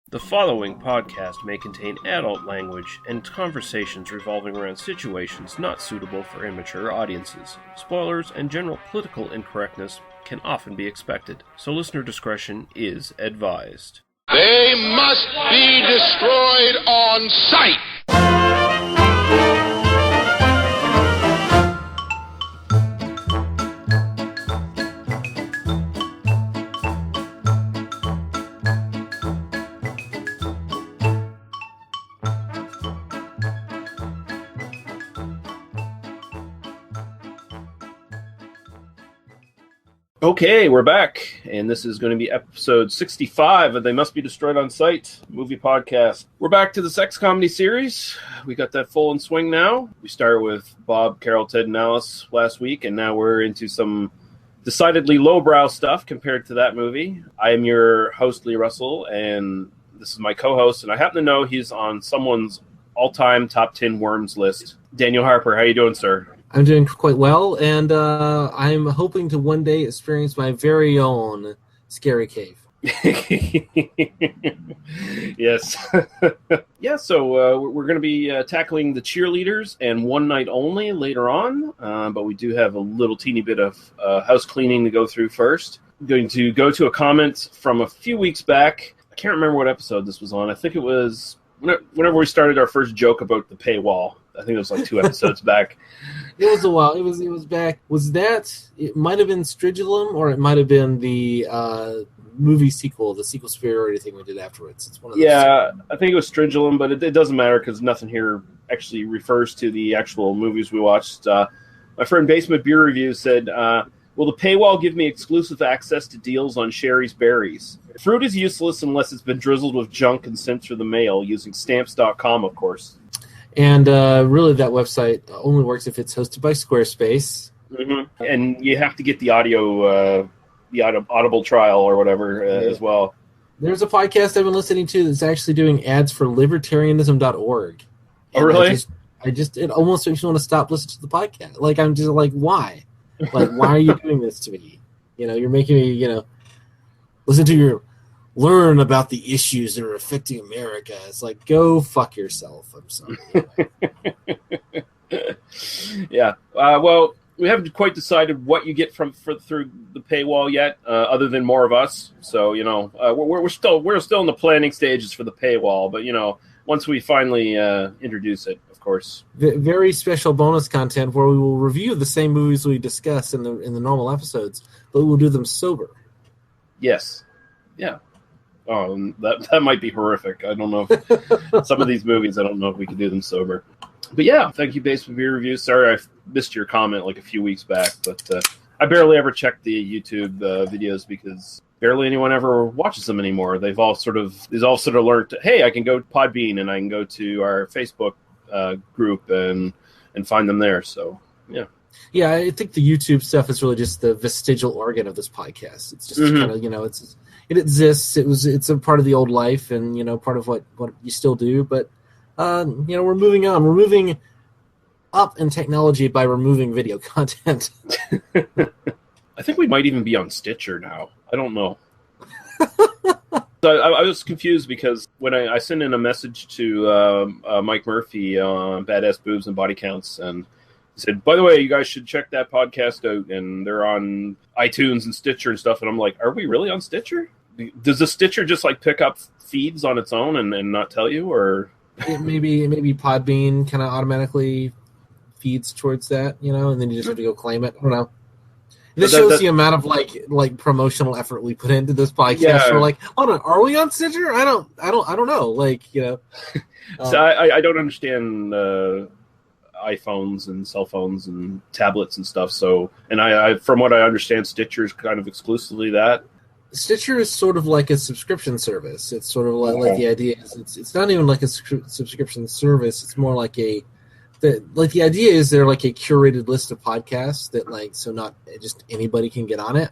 The following podcast may contain adult language and conversations revolving around situations not suitable for immature audiences. Spoilers and general political incorrectness can often be expected, so listener discretion is advised. They must be destroyed on sight! Okay, we're back, and this is going to be episode 65 of They Must Be Destroyed on Sight movie podcast. We're back to the sex comedy series. We got that full in swing now. We started with Bob, Carol, Ted, and Alice last week, and now we're into some decidedly lowbrow stuff compared to that movie. I am your host, Lee Russell, and this is my co-host, and I happen to know he's on someone's all-time top 10 worms list. Daniel Harper, how you doing, sir? I'm doing quite well, and I'm hoping to one day experience my very own scary cave. Yes. Yeah, so we're going to be tackling the Cheerleaders and One Night Only later on, but we do have a little teeny bit of house cleaning to go through first. I'm going to go to a comment from a few weeks back. I can't remember what episode this was on. I think it was whenever we started our first joke about the paywall. I think it was like 2 episodes back. It was a while. It was back. Was that? It might have been Stridulum, or it might have been the movie sequel, the sequel superiority thing we did afterwards. It's one of those. Yeah, I think it was Stridulum, but it doesn't matter because nothing here actually refers to the actual movies we watched. My friend Basement Beer Review said, will the paywall give me exclusive access to deals on Sherry's Berries? Fruit is useless unless it's been drizzled with junk and sent through the mail using stamps.com, of course. And really, that website only works if it's hosted by Squarespace. Mm-hmm. And you have to get the audio, the Audible trial or whatever as well. There's a podcast I've been listening to that's actually doing ads for libertarianism.org. Oh, really? It almost makes me want to stop listening to the podcast. Like, I'm just like, why? Like, why are you doing this to me? You're making me, listen to your... learn about the issues that are affecting America. It's like, go fuck yourself. I'm sorry. Yeah. Well, we haven't quite decided what you get through the paywall yet, other than more of us. So, we're still in the planning stages for the paywall. But, once we finally introduce it, of course. Very special bonus content where we will review the same movies we discuss in the normal episodes, but we'll do them sober. Yes. Yeah. Oh, that might be horrific. I don't know if some of these movies, I don't know if we could do them sober. But yeah, thank you, Basement Beer Review. Sorry I missed your comment like a few weeks back, but I barely ever check the YouTube videos because barely anyone ever watches them anymore. They've all sort of learned, hey, I can go to Podbean and I can go to our Facebook group and find them there. So, yeah. Yeah, I think the YouTube stuff is really just the vestigial organ of this podcast. It's just kind of, it exists. It's a part of the old life, and part of what you still do. But we're moving on. We're moving up in technology by removing video content. I think we might even be on Stitcher now. I don't know. So I was confused because when I sent in a message to Mike Murphy on Badass Boobs and Body Counts, and he said, by the way, you guys should check that podcast out, and they're on iTunes and Stitcher and stuff. And I'm like, are we really on Stitcher? Does the Stitcher just pick up feeds on its own and not tell you, or maybe Podbean kind of automatically feeds towards that, and then you just have to go claim it. I don't know. This shows the amount of like promotional effort we put into this podcast. Yeah. We're like, hold on, are we on Stitcher? I don't know. So I don't understand iPhones and cell phones and tablets and stuff. So, and I from what I understand, Stitcher is kind of exclusively that. Stitcher is sort of like a subscription service. It's sort of like the idea is it's not even like a subscription service. It's more like the idea is they're like a curated list of podcasts that so not just anybody can get on it,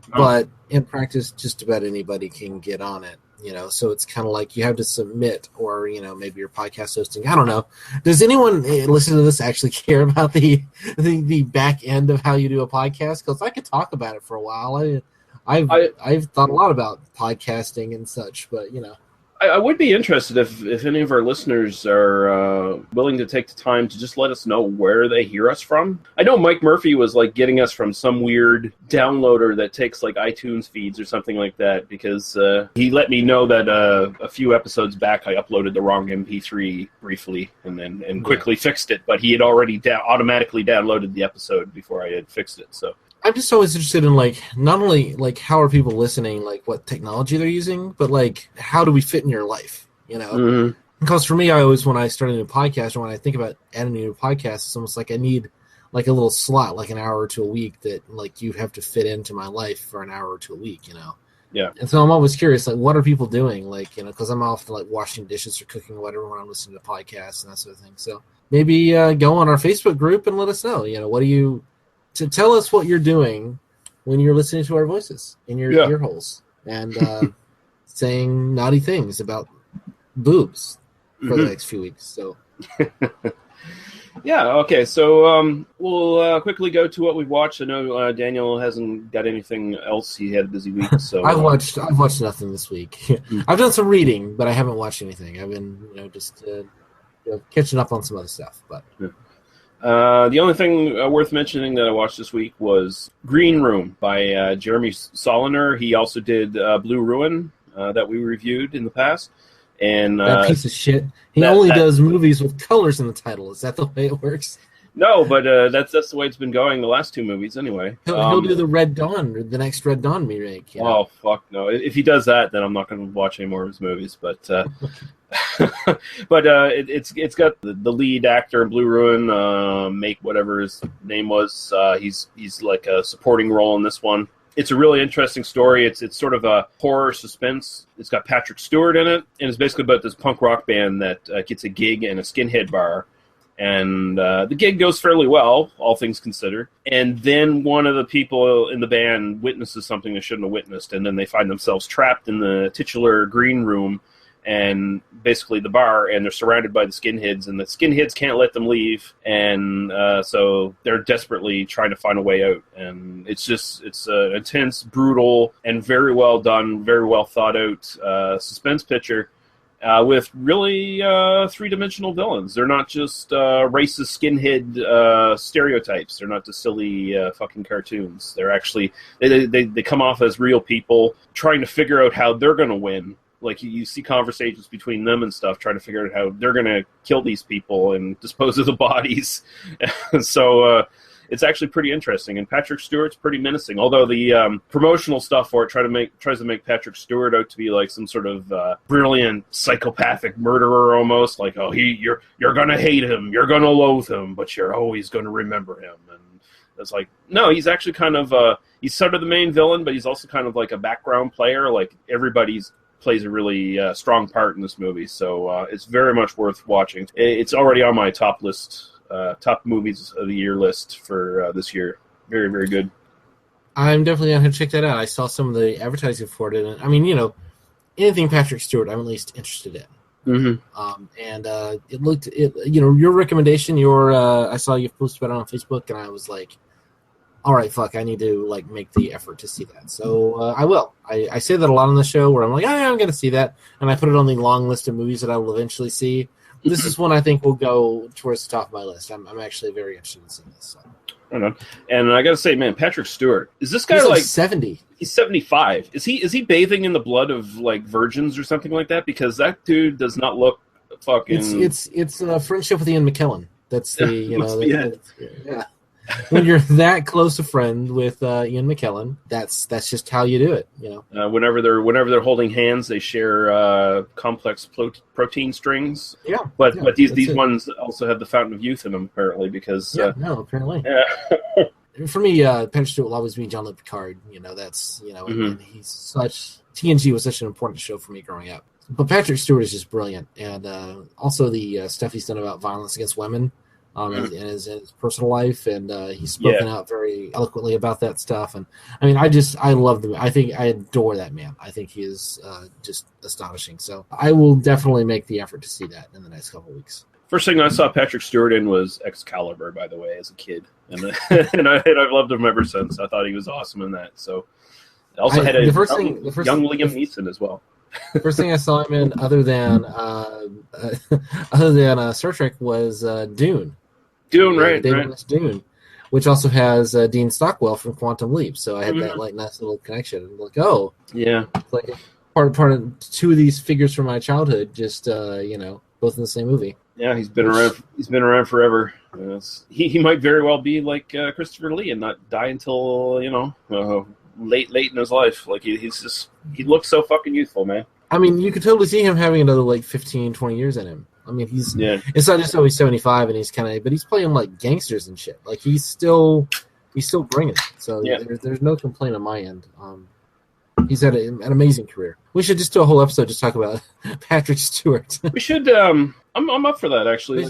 but in practice just about anybody can get on it. So it's kind of like you have to submit, or maybe your podcast hosting. I don't know. Does anyone listen to this actually care about the back end of how you do a podcast? Because I could talk about it for a while. I've thought a lot about podcasting and such, but I would be interested if any of our listeners are willing to take the time to just let us know where they hear us from. I know Mike Murphy was like getting us from some weird downloader that takes like iTunes feeds or something like that, because he let me know that a few episodes back I uploaded the wrong MP3 briefly and quickly fixed it, but he had already automatically downloaded the episode before I had fixed it. So I'm just always interested in, like, not only, like, how are people listening, like, what technology they're using, but, like, how do we fit in your life, you know? Mm-hmm. Because for me, I always, when I start a new podcast, or when I think about adding a new podcast, it's almost like I need, like, a little slot, like an hour or two a week that, like, you have to fit into my life for an hour or two a week, you know? Yeah. And so I'm always curious, like, what are people doing? Like, you know, because I'm often, like, washing dishes or cooking or whatever when I'm listening to podcasts and that sort of thing. So maybe go on our Facebook group and let us know, you know, what do you... To tell us what you're doing when you're listening to our voices in your ear holes and saying naughty things about boobs for the next few weeks. So, yeah, okay. So we'll quickly go to what we've watched. I know Daniel hasn't got anything else. He had a busy week. So I've watched nothing this week. I've done some reading, but I haven't watched anything. I've been just catching up on some other stuff, but. Yeah. The only thing worth mentioning that I watched this week was Green Room by Jeremy Soliner. He also did Blue Ruin that we reviewed in the past. And that piece of shit. He only does movies with colors in the title. Is that the way it works? No, but that's the way it's been going the last two movies anyway. He'll do the Red Dawn, or the next Red Dawn remake. You know? Oh, fuck no. If he does that, then I'm not going to watch any more of his movies. But but it's got the lead actor in Blue Ruin, Make whatever his name was. He's like a supporting role in this one. It's a really interesting story. It's sort of a horror suspense. It's got Patrick Stewart in it, and it's basically about this punk rock band that gets a gig in a skinhead bar. And the gig goes fairly well, all things considered. And then one of the people in the band witnesses something they shouldn't have witnessed, and then they find themselves trapped in the titular green room and basically the bar, and they're surrounded by the skinheads, and the skinheads can't let them leave, and so they're desperately trying to find a way out. And it's an intense, brutal, and very well done, very well thought out suspense picture. With really three-dimensional villains. They're not just racist skinhead stereotypes. They're not just silly fucking cartoons. They're actually they come off as real people trying to figure out how they're going to win. Like you see conversations between them and stuff, trying to figure out how they're going to kill these people and dispose of the bodies. So it's actually pretty interesting, and Patrick Stewart's pretty menacing. Although the promotional stuff for it tries to make Patrick Stewart out to be like some sort of brilliant psychopathic murderer, almost like, oh, you're gonna hate him, you're gonna loathe him, but you're always gonna remember him. And it's like, no, he's actually kind of he's sort of the main villain, but he's also kind of like a background player. Like everybody's plays a really strong part in this movie, so it's very much worth watching. It's already on my top list. Top movies of the year list for this year. Very, very good. I'm definitely going to check that out. I saw some of the advertising for it, and I mean, anything Patrick Stewart, I'm at least interested in. Mm-hmm. And it looked, your recommendation. I saw you posted about it on Facebook, and I was like, all right, fuck, I need to like make the effort to see that. So I will. I say that a lot on the show, where I'm like, oh, yeah, I'm going to see that, and I put it on the long list of movies that I will eventually see. This is one I think will go towards the top of my list. I'm actually very interested in seeing this. So. Right on. And I got to say, man, Patrick Stewart, is this guy he's like 70? He's 75. Is he bathing in the blood of like virgins or something like that? Because that dude does not look fucking. It's a friendship with Ian McKellen. That's the yeah. When you're that close a friend with Ian McKellen, that's just how you do it. Whenever they're holding hands, they share complex protein strings. Yeah, but these ones also have the fountain of youth in them, apparently, because apparently. Yeah. For me, Patrick Stewart will always be Jean-Luc Picard. That's and he's such TNG was such an important show for me growing up. But Patrick Stewart is just brilliant, and also the stuff he's done about violence against women. In his personal life, and he's spoken out very eloquently about that stuff. And I mean, I love him. I adore that man. I think he is just astonishing. So I will definitely make the effort to see that in the next couple of weeks. First thing I saw Patrick Stewart in was Excalibur, by the way, as a kid, and I've loved him ever since. I thought he was awesome in that. So also had young Liam Neeson as well. First thing I saw him in, other than Star Trek, was Dune. Dune, right? David Lynch Dune, which also has Dean Stockwell from Quantum Leap. So I had Mm-hmm. that like nice little connection. Like, oh, Yeah. like part of two of these figures from my childhood, just both in the same movie. Yeah, he's been around. He's been around forever. He might very well be like Christopher Lee and not die until late in his life. Like he looks so fucking youthful, man. I mean, you could totally see him having another like 15, 20 years in him. I mean, it's not just he's 75 and but he's playing like gangsters and shit. Like he's still bringing it. So there's no complaint on my end. He's had an amazing career. We should just do a whole episode just talk about Patrick Stewart. We should. I'm up for that actually.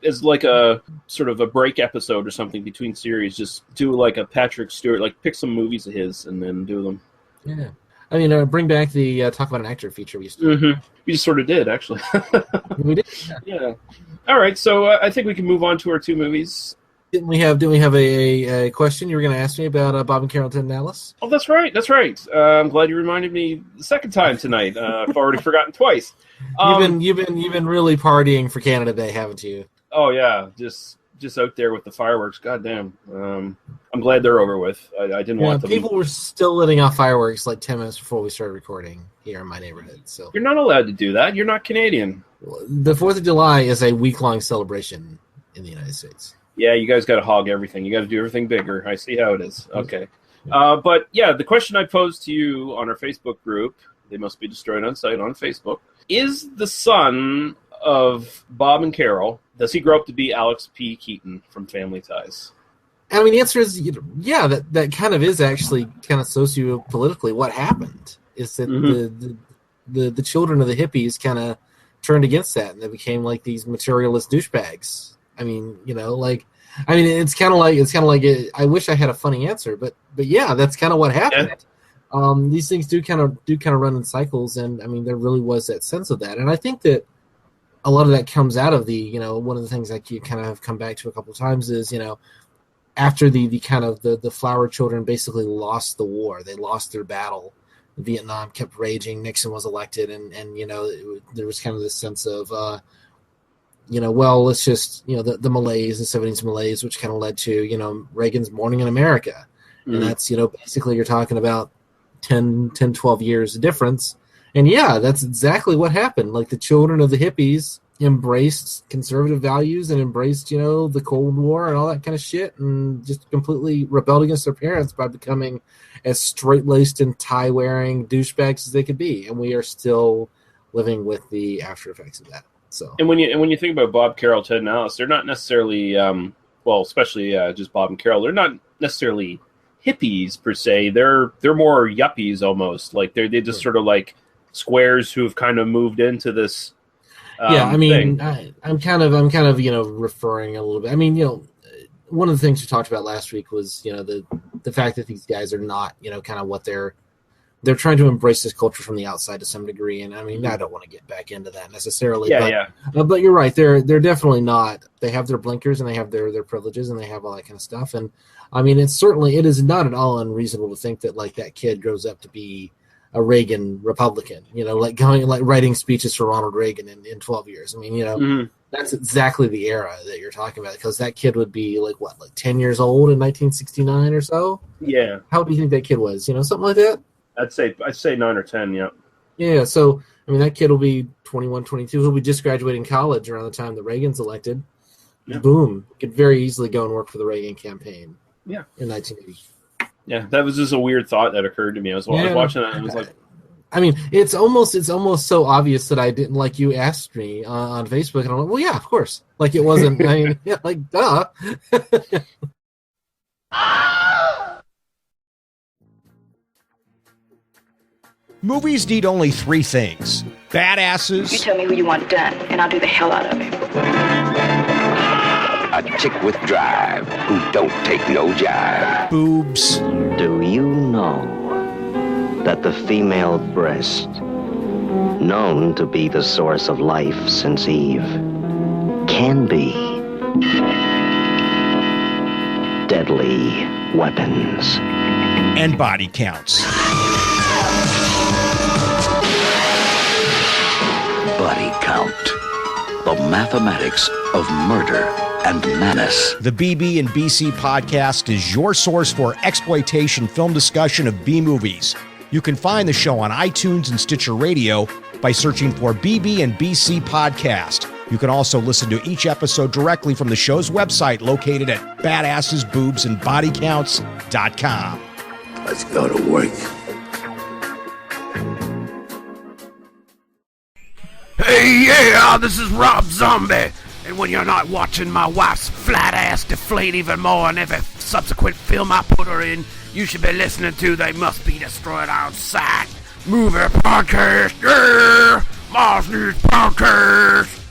As like a sort of a break episode or something between series. Just do like a Patrick Stewart. Like pick some movies of his and then do them. Yeah. I mean, bring back the talk about an actor feature we used to do. Mm-hmm. We just sort of did, actually. We did. Yeah. All right, so I think we can move on to our two movies. Didn't we have a question you were going to ask me about Bob and Carol Ted and Alice? Oh, that's right. I'm glad you reminded me the second time tonight. I've already forgotten twice. You've been really partying for Canada Day, haven't you? Oh yeah, just out there with the fireworks. God damn. I'm glad they're over with. I didn't want them. People were still letting off fireworks like 10 minutes before we started recording here in my neighborhood. So you're not allowed to do that. You're not Canadian. The 4th of July is a week-long celebration in the United States. Yeah, you guys got to hog everything. You got to do everything bigger. I see how it is. Okay. But yeah, the question I posed to you on our Facebook group, They Must Be Destroyed on Sight on Facebook, is the son of Bob and Carol, does he grow up to be Alex P. Keaton from Family Ties? I mean, the answer is, yeah, that kind of is actually kind of socio-politically what happened. Is that the children of the hippies kind of turned against that, and they became like these materialist douchebags. I mean, it's kind of like I wish I had a funny answer, but yeah, that's kind of what happened. Yeah. These things do kind of run in cycles, and I mean, there really was that sense of that, and I think that a lot of that comes out of the, one of the things that you kind of have come back to a couple of times is, after the kind of the flower children basically lost the war, they lost their battle. Vietnam kept raging. Nixon was elected, and there was kind of this sense of, well, let's just, the malaise, the 70s malaise, which kind of led to, Reagan's Morning in America. And that's, basically you're talking about 10, 12 years difference. And yeah, that's exactly what happened. Like the children of the hippies embraced conservative values and embraced, the Cold War and all that kind of shit, and just completely rebelled against their parents by becoming as straight-laced and tie-wearing douchebags as they could be. And we are still living with the after effects of that. So, and when you think about Bob, Carol, Ted, and Alice, they're not necessarily, especially just Bob and Carol, they're not necessarily hippies per se. They're more yuppies almost. Like they just sort of like squares who have kind of moved into this. I mean, I'm kind of referring a little bit. I mean, one of the things we talked about last week was the fact that these guys are not kind of what they're trying to embrace this culture from the outside to some degree. And I mean, I don't want to get back into that necessarily. But you're right. They're definitely not. They have their blinkers and they have their privileges and they have all that kind of stuff. And I mean, it is not at all unreasonable to think that like that kid grows up to be a Reagan Republican, writing speeches for Ronald Reagan in 12 years. I mean, that's exactly the era that you're talking about, because that kid would be like 10 years old in 1969 or so. Yeah. How old do you think that kid was? Something like that? I'd say 9 or 10. Yeah. Yeah. So, I mean, that kid will be 21, 22. He'll be just graduating college around the time that Reagan's elected. Yeah. Boom. Could very easily go and work for the Reagan campaign. Yeah. In 1980. Yeah, that was just a weird thought that occurred to me. I was watching it and I was like, I mean, it's almost so obvious that I didn't, like, you asked me on Facebook, and I'm like, well, yeah, of course. Like, it wasn't, I mean, yeah, like, duh. Movies need only 3 things: badasses. You tell me who you want done, and I'll do the hell out of it. A chick with drive who don't take no jive. Boobs. Do you know that the female breast, known to be the source of life since Eve, can be deadly weapons? And body counts. Body count. The mathematics of murder and menace. The BB&BC podcast is your source for exploitation film discussion of B-movies. You can find the show on iTunes and Stitcher Radio by searching for BB&BC Podcast. You can also listen to each episode directly from the show's website located at badassesboobsandbodycounts.com. Let's go to work. Hey, yeah, this is Rob Zombie. And when you're not watching my wife's flat ass deflate even more in every subsequent film I put her in, you should be listening to They Must Be Destroyed on Sight Movie Podcast. Yeah! Mars News Podcast.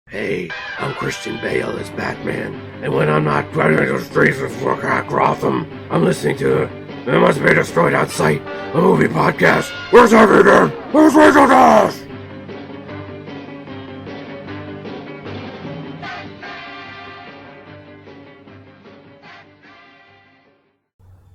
Hey, I'm Christian Bale as Batman. And when I'm not running the streets of Gotham, I'm listening to They Must Be Destroyed on Sight, a movie podcast. Where's everything? Where's Rachel Dash?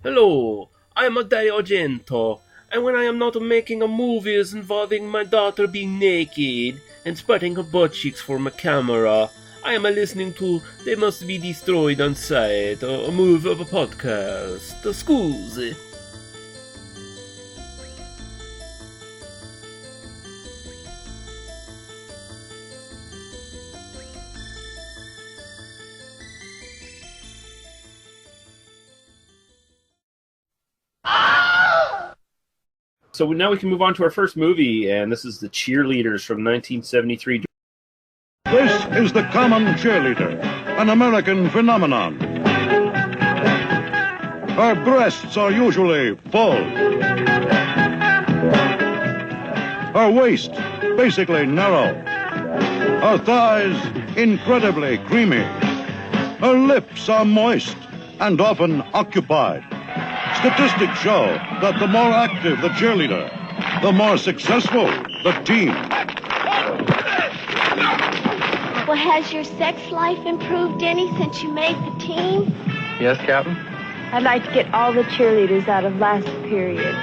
Hello, I am Dario Argento, and when I am not making a movies involving my daughter being naked and spreading her butt cheeks for my camera, I am listening to They Must Be Destroyed on Sight, a movie of a podcast. Scusi. So now we can move on to our first movie, and this is The Cheerleaders from 1973. This is the common cheerleader, an American phenomenon. Her breasts are usually full. Her waist basically narrow. Her thighs incredibly creamy. Her lips are moist and often occupied. Statistics show that the more active the cheerleader, the more successful the team. Well, has your sex life improved any since you made the team? Yes, Captain? I'd like to get all the cheerleaders out of last period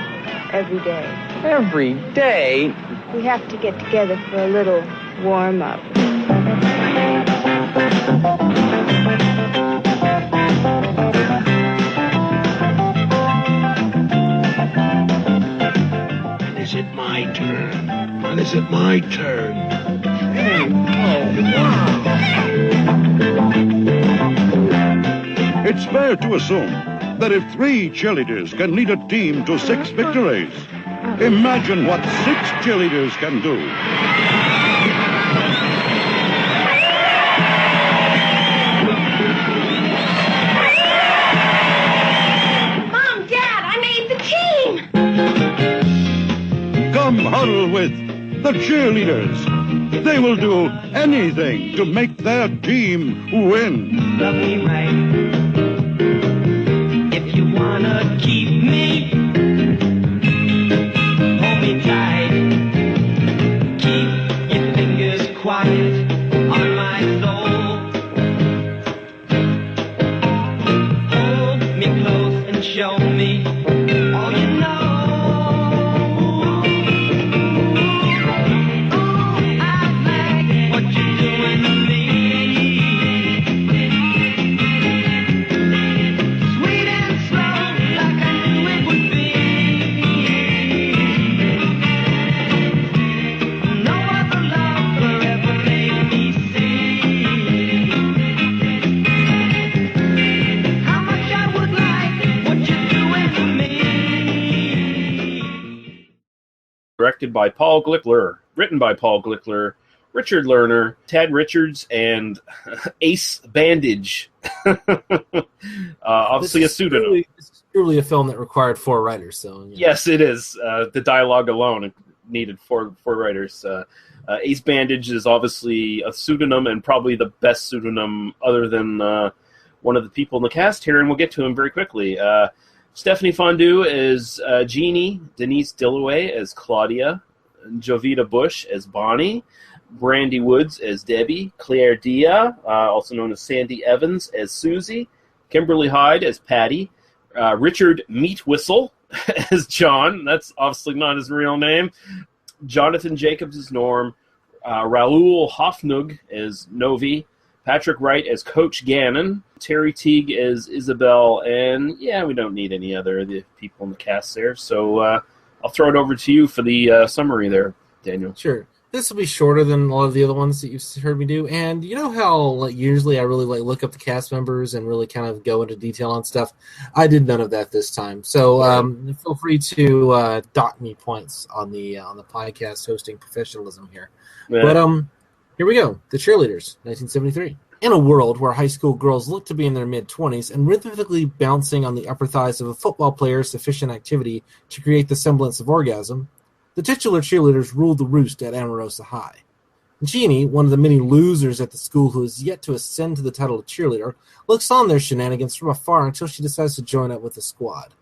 every day. Every day? We have to get together for a little warm-up. Is it my turn? When is it my turn? It's fair to assume that if 3 cheerleaders can lead a team to 6 victories, imagine what 6 cheerleaders can do. Mom, Dad, I made the team! Come huddle with the cheerleaders. They will do anything to make their team win. Love me right. If you wanna keep me, hold me tight. Keep your fingers quiet on my soul. Hold me close and show me all you know. Directed by Paul Glickler, written by Paul Glickler, Richard Lerner, Tad Richards, and Ace Bandage. Obviously a pseudonym. This is truly a film that required 4 writers. So yeah. Yes, it is. The dialogue alone needed 4 writers. Ace Bandage is obviously a pseudonym and probably the best pseudonym other than one of the people in the cast here, and we'll get to him very quickly. Stephanie Fondue as Jeannie, Denise Dillaway as Claudia, Jovita Bush as Bonnie, Brandy Woods as Debbie, Claire Dia, also known as Sandy Evans, as Susie, Kimberly Hyde as Patty, Richard Meat Whistle as John. That's obviously not his real name. Jonathan Jacobs as Norm. Raoul Hoffnung as Novi. Patrick Wright as Coach Gannon. Terry Teague as Isabel. And, yeah, we don't need any other of the people in the cast there. So I'll throw it over to you for the summary there, Daniel. Sure. This will be shorter than a lot of the other ones that you've heard me do. And you know how like usually I really like look up the cast members and really kind of go into detail on stuff? I did none of that this time. So feel free to dock me points on the podcast hosting professionalism here. Yeah. But here we go. The Cheerleaders, 1973. In a world where high school girls look to be in their mid-20s and rhythmically bouncing on the upper thighs of a football player's sufficient activity to create the semblance of orgasm, the titular cheerleaders ruled the roost at Amarosa High. Jeannie, one of the many losers at the school who has yet to ascend to the title of cheerleader, looks on their shenanigans from afar until she decides to join up with the squad.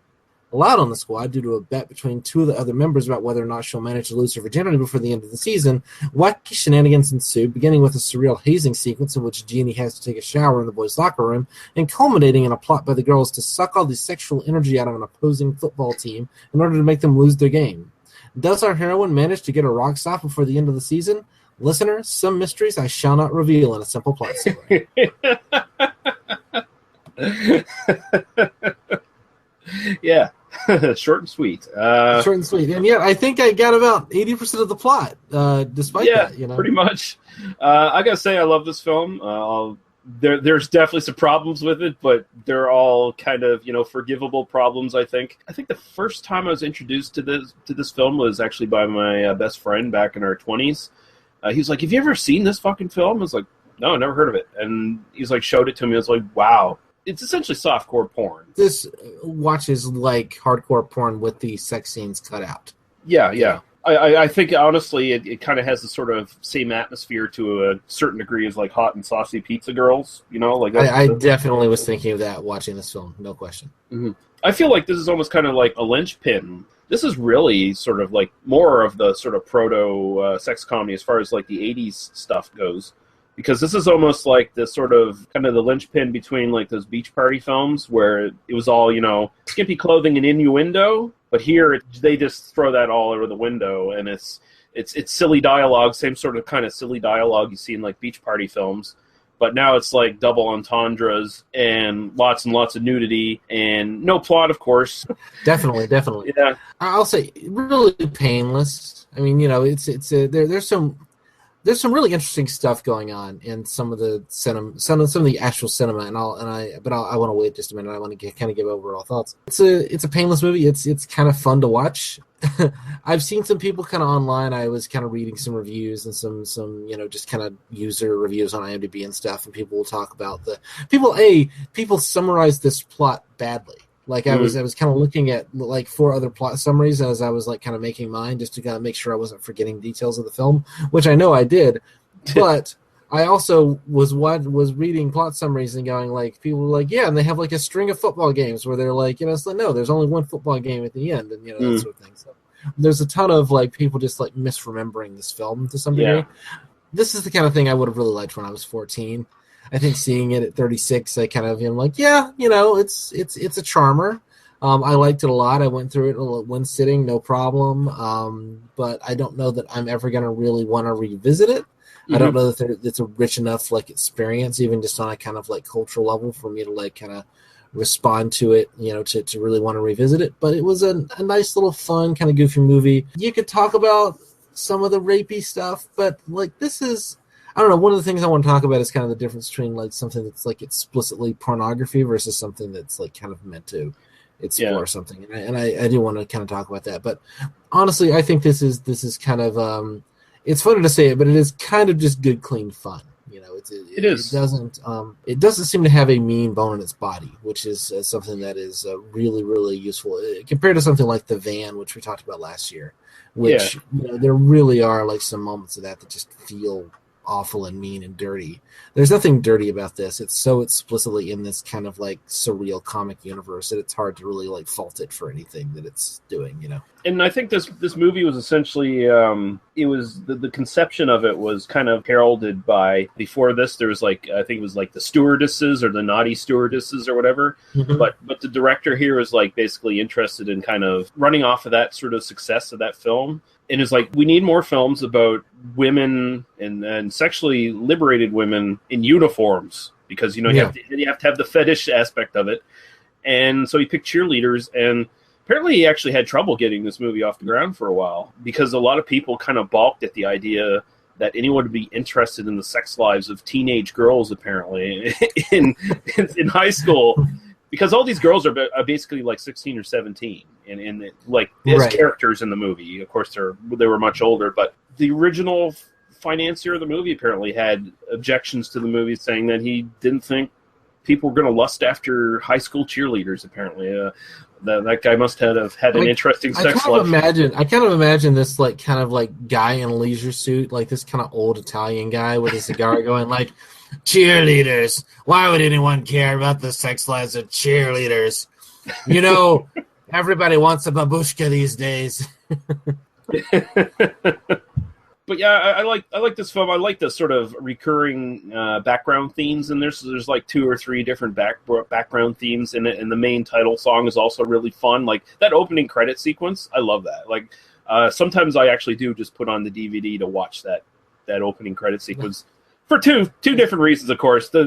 Allowed on the squad due to a bet between two of the other members about whether or not she'll manage to lose her virginity before the end of the season, wacky shenanigans ensue, beginning with a surreal hazing sequence in which Jeannie has to take a shower in the boys' locker room, and culminating in a plot by the girls to suck all the sexual energy out of an opposing football team in order to make them lose their game. Does our heroine manage to get a rock stop before the end of the season? Listener, some mysteries I shall not reveal in a simple plot summary. Yeah. Short and sweet. Short and sweet. And yet I think I got about 80% of the plot, despite that. You know? Pretty much. I got to say I love this film. There's definitely some problems with it, but they're all kind of, forgivable problems, I think. I think the first time I was introduced to this film was actually by my best friend back in our 20s. He was like, have you ever seen this fucking film? I was like, no, never heard of it. And he's like, showed it to me. I was like, wow. It's essentially softcore porn. This watches like hardcore porn with the sex scenes cut out. Yeah. I think, honestly, it kind of has the sort of same atmosphere to a certain degree as, like, Hot and Saucy Pizza Girls, like I definitely was thinking of that watching this film, no question. Mm-hmm. I feel like this is almost kind of like a linchpin. This is really sort of, like, more of the sort of proto-sex comedy as far as, like, the 80s stuff goes. Because this is almost like the sort of kind of the linchpin between like those beach party films where it was all, skimpy clothing and innuendo. But here they just throw that all over the window, and it's silly dialogue, same sort of kind of silly dialogue you see in like beach party films. But now it's like double entendres and lots of nudity and no plot, of course. Definitely. Yeah. I'll say really painless. I mean, there's some really interesting stuff going on in some of the cinema, some of the actual cinema, I want to wait just a minute. I want to kind of give overall thoughts. It's a painless movie. It's kind of fun to watch. I've seen some people kind of online. I was kind of reading some reviews and some just kind of user reviews on IMDb and stuff, and people will talk about people summarize this plot badly. Like I was kind of looking at like 4 other plot summaries as I was like kind of making mine just to kind of make sure I wasn't forgetting details of the film, which I know I did. But I also was reading plot summaries and going like, people were like, yeah, and they have like a string of football games where they're like, it's like, no, there's only one football game at the end, and that sort of thing. So there's a ton of like people just like misremembering this film to some degree. Yeah. This is the kind of thing I would have really liked when I was 14. I think seeing it at 36, I kind of am like, yeah, it's a charmer. I liked it a lot. I went through it in one sitting, no problem. But I don't know that I'm ever going to really want to revisit it. Mm-hmm. I don't know that it's a rich enough like experience, even just on a kind of like cultural level, for me to like kind of respond to it, to really want to revisit it. But it was a nice little fun kind of goofy movie. You could talk about some of the rapey stuff, but like this is, I don't know, one of the things I want to talk about is kind of the difference between like something that's like explicitly pornography versus something that's like kind of meant to explore something. And I do want to kind of talk about that. But honestly, I think this is kind of it's funny to say it, but it is kind of just good, clean fun. It is. It doesn't seem to have a mean bone in its body, which is something that is really, really useful compared to something like The Van, which we talked about last year. Which there really are like some moments of that just feel awful and mean and dirty. There's nothing dirty about this. It's so explicitly in this kind of like surreal comic universe that it's hard to really like fault it for anything that it's doing, you know. And I think this movie was essentially it was the conception of it was kind of heralded by, before this there was like, I think it was like the stewardesses or the naughty stewardesses or whatever. Mm-hmm. But the director here was like basically interested in kind of running off of that sort of success of that film. And it's like, we need more films about women and sexually liberated women in uniforms, because, you know, you have to have the fetish aspect of it. And so he picked Cheerleaders, and apparently he actually had trouble getting this movie off the ground for a while, because a lot of people kind of balked at the idea that anyone would be interested in the sex lives of teenage girls, apparently, in high school. Because all these girls are basically like 16 or 17, and like as characters in the movie. Of course, they were much older, but the original financier of the movie apparently had objections to the movie, saying that he didn't think people were going to lust after high school cheerleaders. Apparently, that guy must have had an interesting sex life. I kind of imagine this like kind of like guy in a leisure suit, like this kind of old Italian guy with a cigar, going like, "Cheerleaders. Why would anyone care about the sex lives of cheerleaders? You know, everybody wants a babushka these days." But yeah, I like this film. I like the sort of recurring background themes, and there's like 2 or 3 different background themes in it, and the main title song is also really fun. Like that opening credit sequence, I love that. Like sometimes I actually do just put on the DVD to watch that opening credit sequence. For two different reasons, of course. The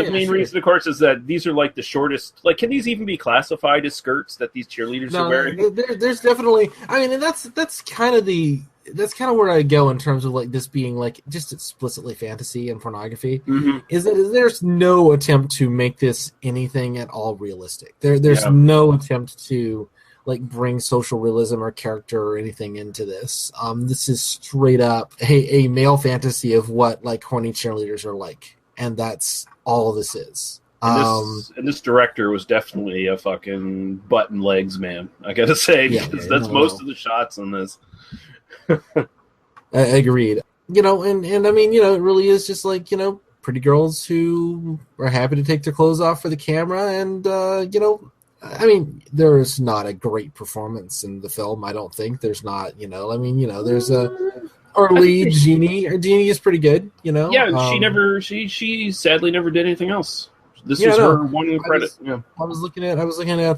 main reason, of course, is that these are like the shortest. Like, can these even be classified as skirts that these cheerleaders are wearing? There's definitely. I mean, and that's kind of where I go in terms of like this being like just explicitly fantasy and pornography. Mm-hmm. Is that there's no attempt to make this anything at all realistic. There's no attempt to like bring social realism or character or anything into this. This is straight up a male fantasy of what like horny cheerleaders are like, and that's all this is. And this director was definitely a fucking butt and legs man, I gotta say, because that's most of the shots in this. Agreed. You know, and I mean, you know, it really is just like, you know, pretty girls who are happy to take their clothes off for the camera, and you know, I mean, there's not a great performance in the film. I don't think there's not. You know, I mean, you know, there's our lead Jeannie. Jeannie is pretty good. You know, she sadly never did anything else. This was her one credit. I was looking at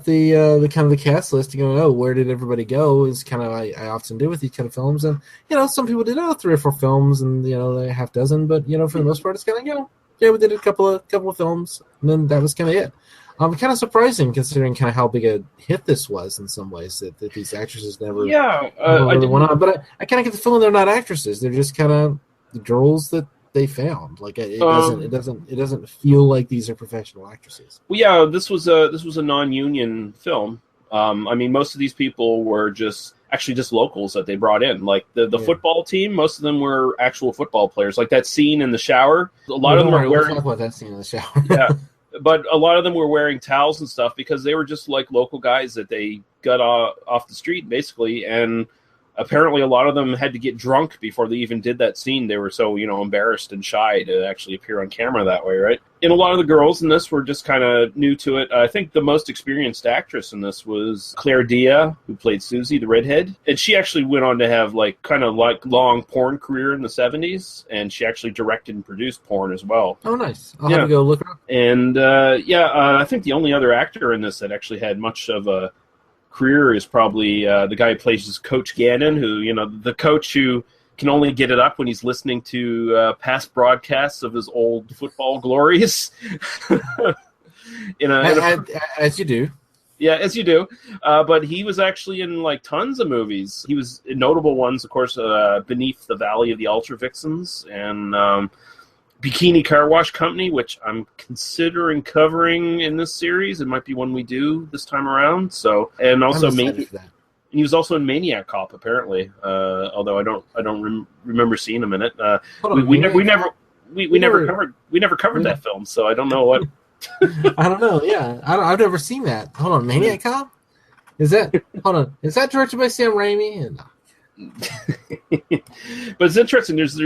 the kind of the cast list to go, oh, where did everybody go? Is kind of I often do with these kind of films, and you know, some people did 3 or 4 films, and you know, a half dozen, but you know, for the most part, it's kind of, you know, we did a couple of films, and then that was kind of it. Kind of surprising considering kind of how big a hit this was in some ways, that these actresses never really went on. But I kind of get the feeling they're not actresses; they're just kind of the girls that they found. Like it doesn't feel like these are professional actresses. Well, yeah, this was a non-union film. I mean, most of these people were just locals that they brought in. Like the football team, most of them were actual football players. Like that scene in the shower, a lot of them were wearing. Talk about that scene in the shower. Yeah. But a lot of them were wearing towels and stuff because they were just like local guys that they got off the street, basically. And apparently a lot of them had to get drunk before they even did that scene. They were so, you know, embarrassed and shy to actually appear on camera that way, right? And a lot of the girls in this were just kind of new to it. I think the most experienced actress in this was Claire Dia, who played Susie, the redhead. And she actually went on to have like kind of like long porn career in the 70s. And she actually directed and produced porn as well. Oh, nice. I'll have to go look her up. And I think the only other actor in this that actually had much of a career is probably the guy who plays Coach Gannon, who, you know, the coach who can only get it up when he's listening to past broadcasts of his old football glories. As you do. Yeah, as you do. But he was actually in like tons of movies. He was in notable ones, of course, Beneath the Valley of the Ultra Vixens and Bikini Car Wash Company, which I'm considering covering in this series. It might be one we do this time around. So, and also he was also in Maniac Cop, apparently. Although I don't remember seeing him in it. We never covered that film, so I don't know what. I don't know. Yeah, I've never seen that. Hold on, Maniac Cop. Is that directed by Sam Raimi? But it's interesting. There's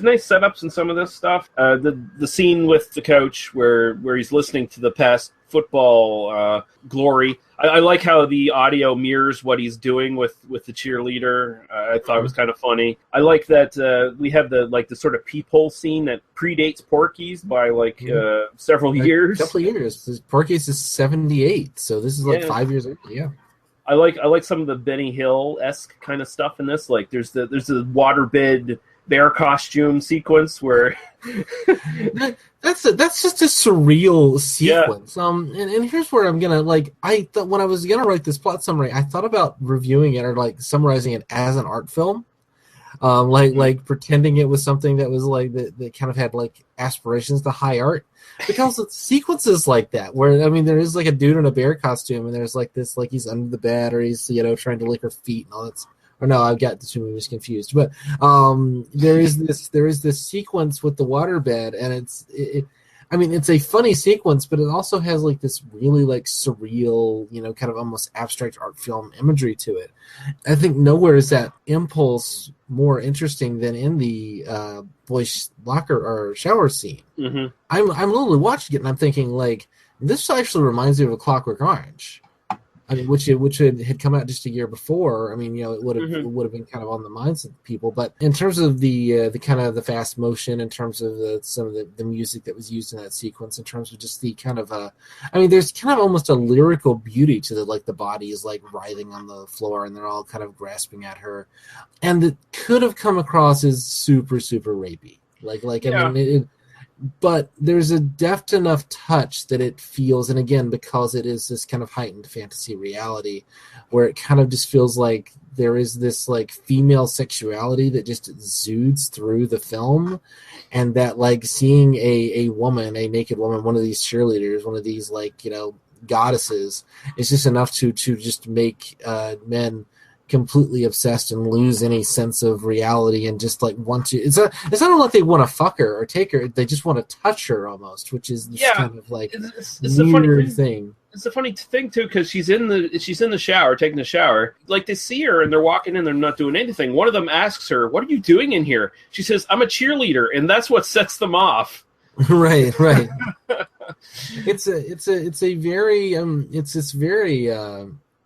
nice setups in some of this stuff. The scene with the coach where he's listening to the past football glory. I like how the audio mirrors what he's doing with the cheerleader. I thought it was kind of funny. I like that we have the sort of peephole scene that predates Porky's by several years. A couple of years. Porky's is 78, so this is 5 years old. Yeah. I like some of the Benny Hill-esque kind of stuff in this. Like there's the waterbed bear costume sequence where that's just a surreal sequence. And here's where I'm gonna I thought when I was gonna write this plot summary, I thought about reviewing it or summarizing it as an art film. Pretending it was something that was that kind of had aspirations to high art, because it's sequences like that where there is a dude in a bear costume and there's this he's under the bed or he's trying to lick her feet and all that. Or no, I've got the two movies confused. But there is this sequence with the waterbed, and it's a funny sequence, but it also has this really surreal, kind of almost abstract art film imagery to it. I think nowhere is that impulse more interesting than in the boys' locker or shower scene. Mm-hmm. I'm literally watching it and I'm thinking this actually reminds me of A Clockwork Orange. Which had come out just a year before. It would have been kind of on the minds of people. But in terms of the kind of the fast motion, in terms of some of the music that was used in that sequence, in terms of just the kind of there's kind of almost a lyrical beauty to the body is writhing on the floor and they're all kind of grasping at her, and it could have come across as super super rapey. But there's a deft enough touch that it feels, and again, because it is this kind of heightened fantasy reality, where it kind of just feels like there is this female sexuality that just exudes through the film, and that seeing a woman, a naked woman, one of these cheerleaders, one of these goddesses, is just enough to just make men completely obsessed and lose any sense of reality and just want to. It's not like they want to fuck her or take her; they just want to touch her almost, which is this kind of it's weird thing. It's a funny thing too, because she's in the shower, taking a shower. They see her and they're walking in, they're not doing anything. One of them asks her, "What are you doing in here?" She says, "I'm a cheerleader," and that's what sets them off. Right. It's a very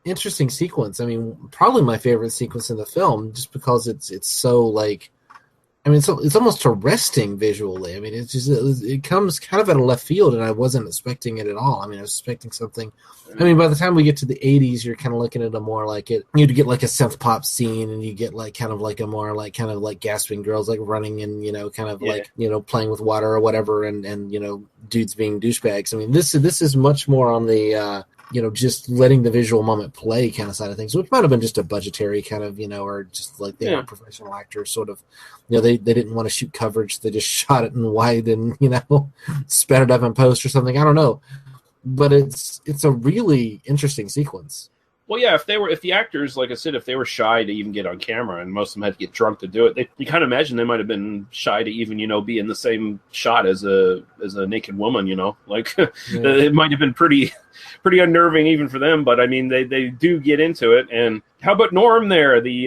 interesting sequence. Probably my favorite sequence in the film, just because it's so it's almost arresting visually. It's just it comes kind of out of left field, and I wasn't expecting it at all. I was expecting something. By the time we get to the 80s, you're kind of looking at a more you'd get a synth pop scene, and you get kind of a more kind of gasping girls running and kind of playing with water or whatever, and dudes being douchebags. This is much more on the just letting the visual moment play kind of side of things, which might have been just a budgetary kind of, or just they weren't professional actors, sort of, they didn't want to shoot coverage. They just shot it in wide and, sped it up in post or something. I don't know. But it's a really interesting sequence. Well, yeah, if the actors, like I said, if they were shy to even get on camera, and most of them had to get drunk to do it, you kind of imagine they might have been shy to even, be in the same shot as a naked woman, It might have been pretty unnerving even for them, but they do get into it. And how about Norm there, the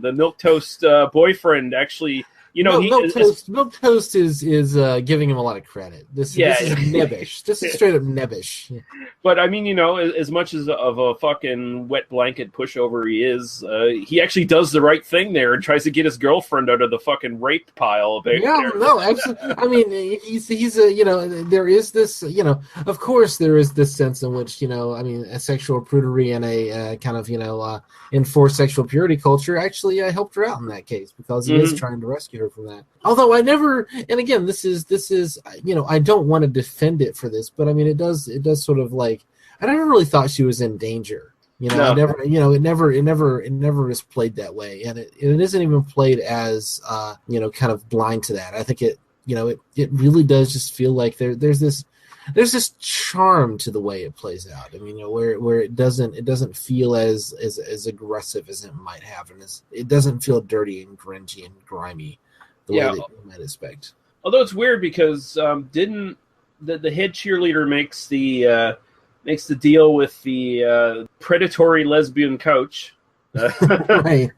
milquetoast boyfriend, actually? Milquetoast is giving him a lot of credit. This is nebbish. This is straight up nebbish. But as much as of a fucking wet blanket pushover he is, he actually does the right thing there and tries to get his girlfriend out of the fucking rape pile. No, absolutely. He's there is this, of course there is this sense in which, a sexual prudery and a kind of, enforced sexual purity culture actually helped her out in that case, because he is trying to rescue her from that. Although I never, and again, this is I don't want to defend it for this, but it does sort of I never really thought she was in danger. No. It never is played that way, and it isn't even played as kind of blind to that. I think it really does just feel like there's this charm to the way it plays out. Where it doesn't feel as aggressive as it might have, and it doesn't feel dirty and grungy and grimy the way that you might expect. Although it's weird because didn't the head cheerleader makes the deal with the predatory lesbian coach, right?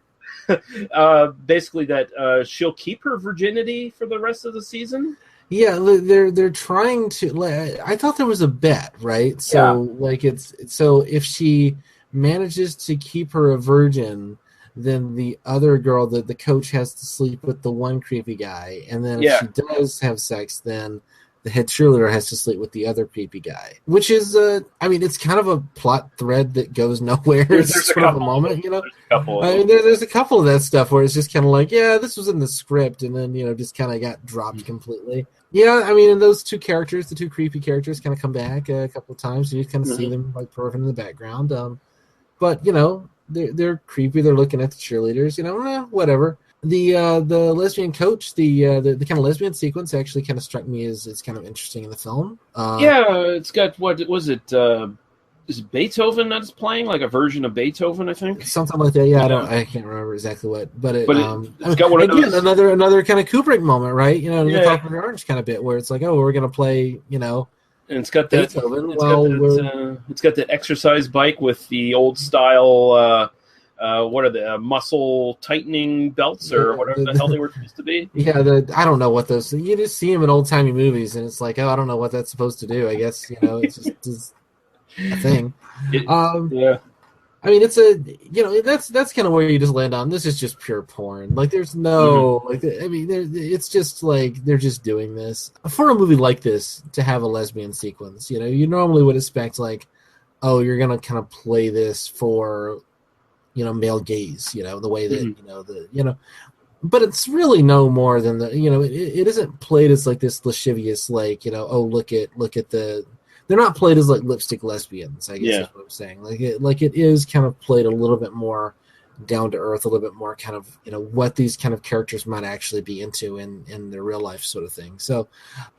basically that she'll keep her virginity for the rest of the season. Yeah, they're trying to. I thought there was a bet, right? So so if she manages to keep her a virgin, then the other girl, the coach, has to sleep with the one creepy guy, and then if she does have sex, then the head cheerleader has to sleep with the other creepy guy, which is, it's kind of a plot thread that goes nowhere. There's sort of a moment, There's a couple. There's a couple of that stuff where it's just kind of like, yeah, this was in the script, and then just kind of got dropped completely. Yeah, and those two characters, the two creepy characters, kind of come back a couple of times. You kind of see them like perving in the background, but they're creepy. They're looking at the cheerleaders. Whatever. The lesbian coach, the kind of lesbian sequence actually kind of struck me as it's kind of interesting in the film. It's got, what was it? Is it Beethoven that's playing, like a version of Beethoven? I think something like that. Yeah, I can't remember exactly what, but it's got one of those. Another kind of Kubrick moment, right? The Top of the Orange kind of bit where it's like, oh, we're gonna play, And it's got that. It's got that exercise bike with the old style. What are the muscle tightening belts or whatever the hell they were supposed to be? Yeah, I don't know what those. You just see them in old timey movies, and it's like, oh, I don't know what that's supposed to do. I guess it's just a thing. It's that's kind of where you just land on. This is just pure porn. Like, there's no it's just like they're just doing this for a movie like this to have a lesbian sequence. You normally would expect like, oh, you're gonna kind of play this for male gaze, the way that but it's really no more than it isn't played as like this lascivious, like, oh, look at the. They're not played as like lipstick lesbians, I guess is what I'm saying. Like it is kind of played a little bit more down to earth, a little bit more kind of what these kind of characters might actually be into in their real life sort of thing. So,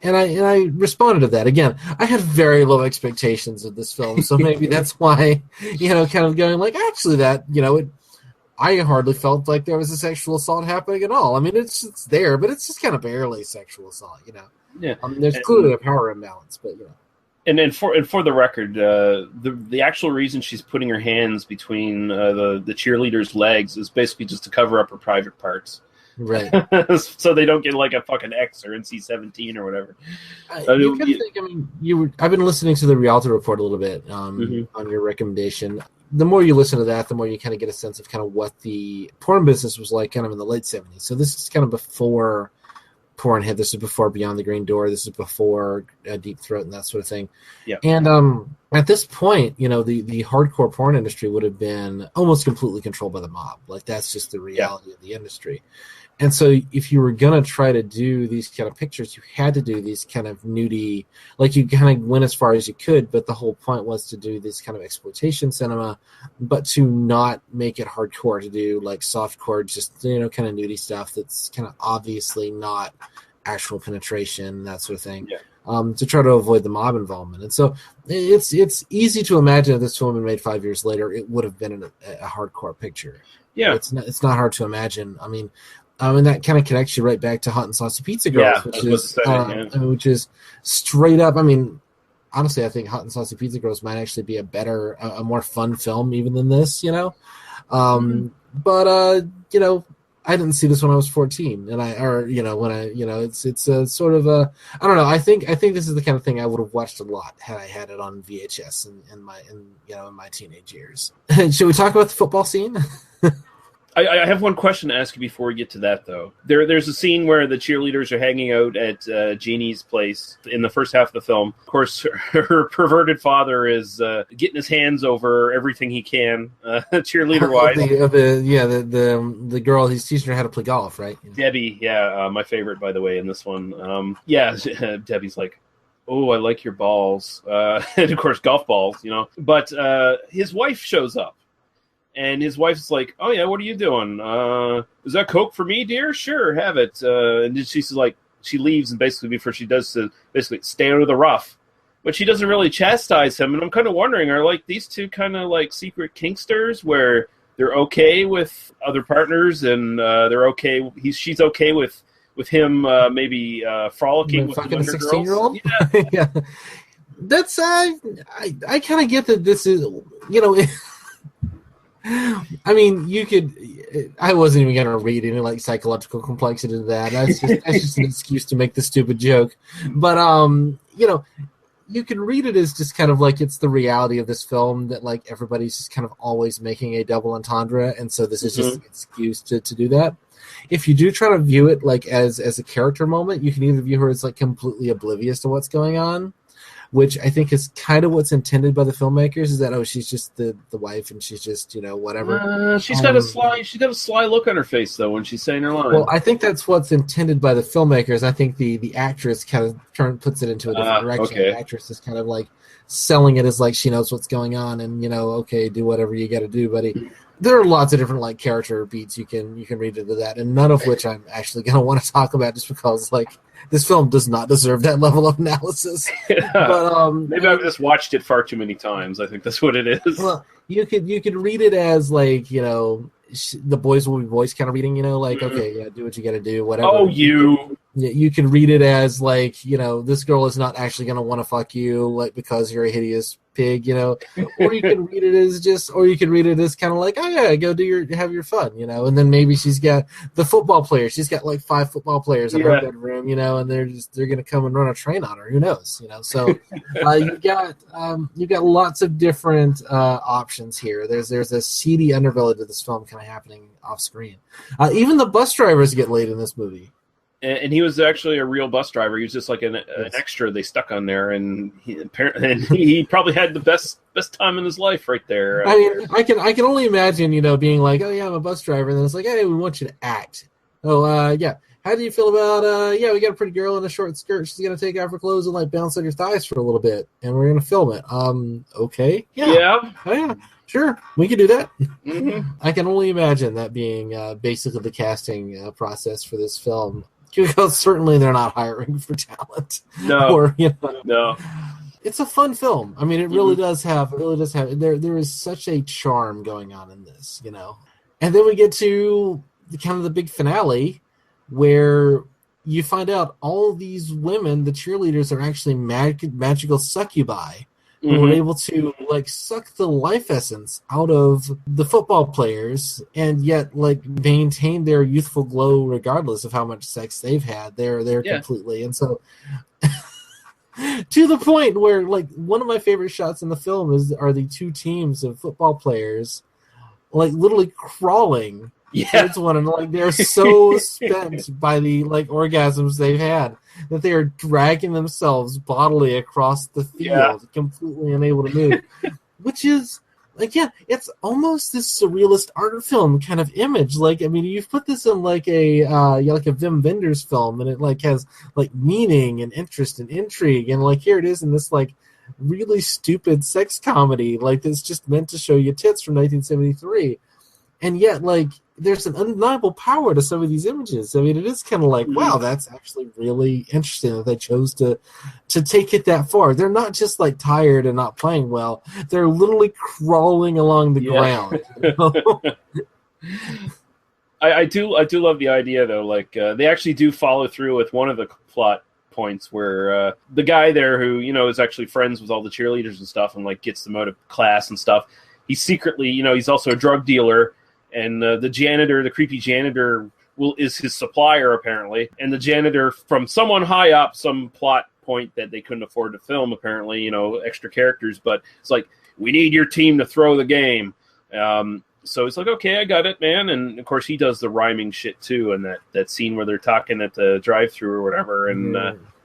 and I responded to that. Again, I had very low expectations of this film, so maybe that's why kind of going like, actually that I hardly felt like there was a sexual assault happening at all. It's there, but it's just kind of barely sexual assault. Yeah. There's clearly a power imbalance, but And for the record, the actual reason she's putting her hands between the cheerleader's legs is basically just to cover up her private parts, right? So they don't get like a fucking X or NC-17 or whatever. I've been listening to the Rialto Report a little bit on your recommendation. The more you listen to that, the more you kind of get a sense of kind of what the porn business was like kind of in the late 70s. So this is kind of before Pornhead. This is before Beyond the Green Door. This is before Deep Throat and that sort of thing. Yeah. And at this point, the hardcore porn industry would have been almost completely controlled by the mob. Like, that's just the reality of the industry. And so if you were going to try to do these kind of pictures, you had to do these kind of nudie, like you kind of went as far as you could, but the whole point was to do this kind of exploitation cinema, but to not make it hardcore, to do like softcore, just, kind of nudie stuff that's kind of obviously not actual penetration, that sort of thing. Yeah. To try to avoid the mob involvement. And so it's easy to imagine if this film had been made 5 years later, it would have been a hardcore picture. Yeah. It's not hard to imagine. And that kind of connects you right back to Hot and Saucy Pizza Girls, which is straight up. Honestly, I think Hot and Saucy Pizza Girls might actually be a more fun film even than this, But I didn't see this when I was 14, it's a sort of a, I don't know. I think this is the kind of thing I would have watched a lot had I had it on VHS in my teenage years. Should we talk about the football scene? I have one question to ask you before we get to that, though. There's a scene where the cheerleaders are hanging out at Jeannie's place in the first half of the film. Of course, her perverted father is getting his hands over everything he can, cheerleader-wise. The girl, he's teaching her how to play golf, right? Debbie, my favorite, by the way, in this one. Debbie's like, oh, I like your balls. And, of course, golf balls, But his wife shows up. And his wife's like, oh, yeah, what are you doing? Is that Coke for me, dear? Sure, have it. And then she's like, she leaves, and basically before she does to basically stay out of the rough. But she doesn't really chastise him. And I'm kind of wondering, are like these two kind of like secret kinksters where they're okay with other partners and they're okay. She's okay with him maybe frolicking with fucking younger a 16-year-old? Yeah. Yeah. That's, I kind of get that this is, you could, I wasn't even gonna read any like psychological complexity to that. That's just an excuse to make the stupid joke. But you know, you can read it as just kind of like it's the reality of this film that like everybody's just kind of always making a double entendre, and so this is just an excuse to do that. If you do try to view it like as a character moment, you can either view her as like completely oblivious to what's going on, which I think is kind of what's intended by the filmmakers, is that she's just the wife and she's just whatever. She's got a sly look on her face though when she's saying her line. Well, I think that's what's intended by the filmmakers. I think the actress kind of puts it into a different direction. Okay. The actress is kind of like selling it as like she knows what's going on and okay, do whatever you got to do, buddy. There are lots of different like character beats you can read into that, and none of which I'm actually going to want to talk about just because like this film does not deserve that level of analysis. Yeah. But maybe I've just watched it far too many times. I think that's what it is. Well, you could read it as like the boys will be boys kind of reading. Okay, yeah, do what you got to do, whatever. Oh, you can read it as like this girl is not actually going to want to fuck you like because you're a hideous pig, or you can read it as kind of like, oh yeah, go have your fun, and then maybe she's got the football players. She's got like 5 football players in her bedroom, and they're going to come and run a train on her. Who knows, So you've got lots of different options here. There's a seedy underbelly to this film kind of happening off screen. Even the bus drivers get laid in this movie. And he was actually a real bus driver. He was just like an extra they stuck on there, and he probably had the best time in his life right there. I mean, I can only imagine, being like, oh yeah, I'm a bus driver, and then it's like, hey, we want you to act. Oh yeah, how do you feel about we got a pretty girl in a short skirt. She's gonna take off her clothes and like bounce on your thighs for a little bit, and we're gonna film it. Okay, yeah. Oh yeah. Sure, we can do that. Mm-hmm. I can only imagine that being basically the casting process for this film. Because certainly they're not hiring for talent. No, no. It's a fun film. I mean, it really does have. There is such a charm going on in this, And then we get to the big finale, where you find out all these women, the cheerleaders, are actually magical succubi. Who were able to like suck the life essence out of the football players and yet like maintain their youthful glow regardless of how much sex they've had. They're completely, and so to the point where like one of my favorite shots in the film are the 2 teams of football players like literally crawling towards one another. Like they're so spent by the like orgasms they've had that they are dragging themselves bodily across the field, completely unable to move. Which is like, it's almost this surrealist art film kind of image. Like, I mean, you've put this in like a Wim Wenders film, and it like has like meaning and interest and intrigue, and like here it is in this like really stupid sex comedy, like that's just meant to show you tits from 1973, and yet like there's an undeniable power to some of these images. I mean, it is kind of like, wow, that's actually really interesting that they chose to take it that far. They're not just like tired and not playing well; they're literally crawling along the ground. I do love the idea though. Like they actually do follow through with one of the plot points where the guy there who is actually friends with all the cheerleaders and stuff, and like gets them out of class and stuff. He's secretly, he's also a drug dealer. And the creepy janitor, is his supplier apparently. And the janitor, from someone high up, some plot point that they couldn't afford to film apparently, extra characters. But it's like, we need your team to throw the game. So it's like, okay, I got it, man. And of course he does the rhyming shit too, and that scene where they're talking at the drive-thru or whatever. And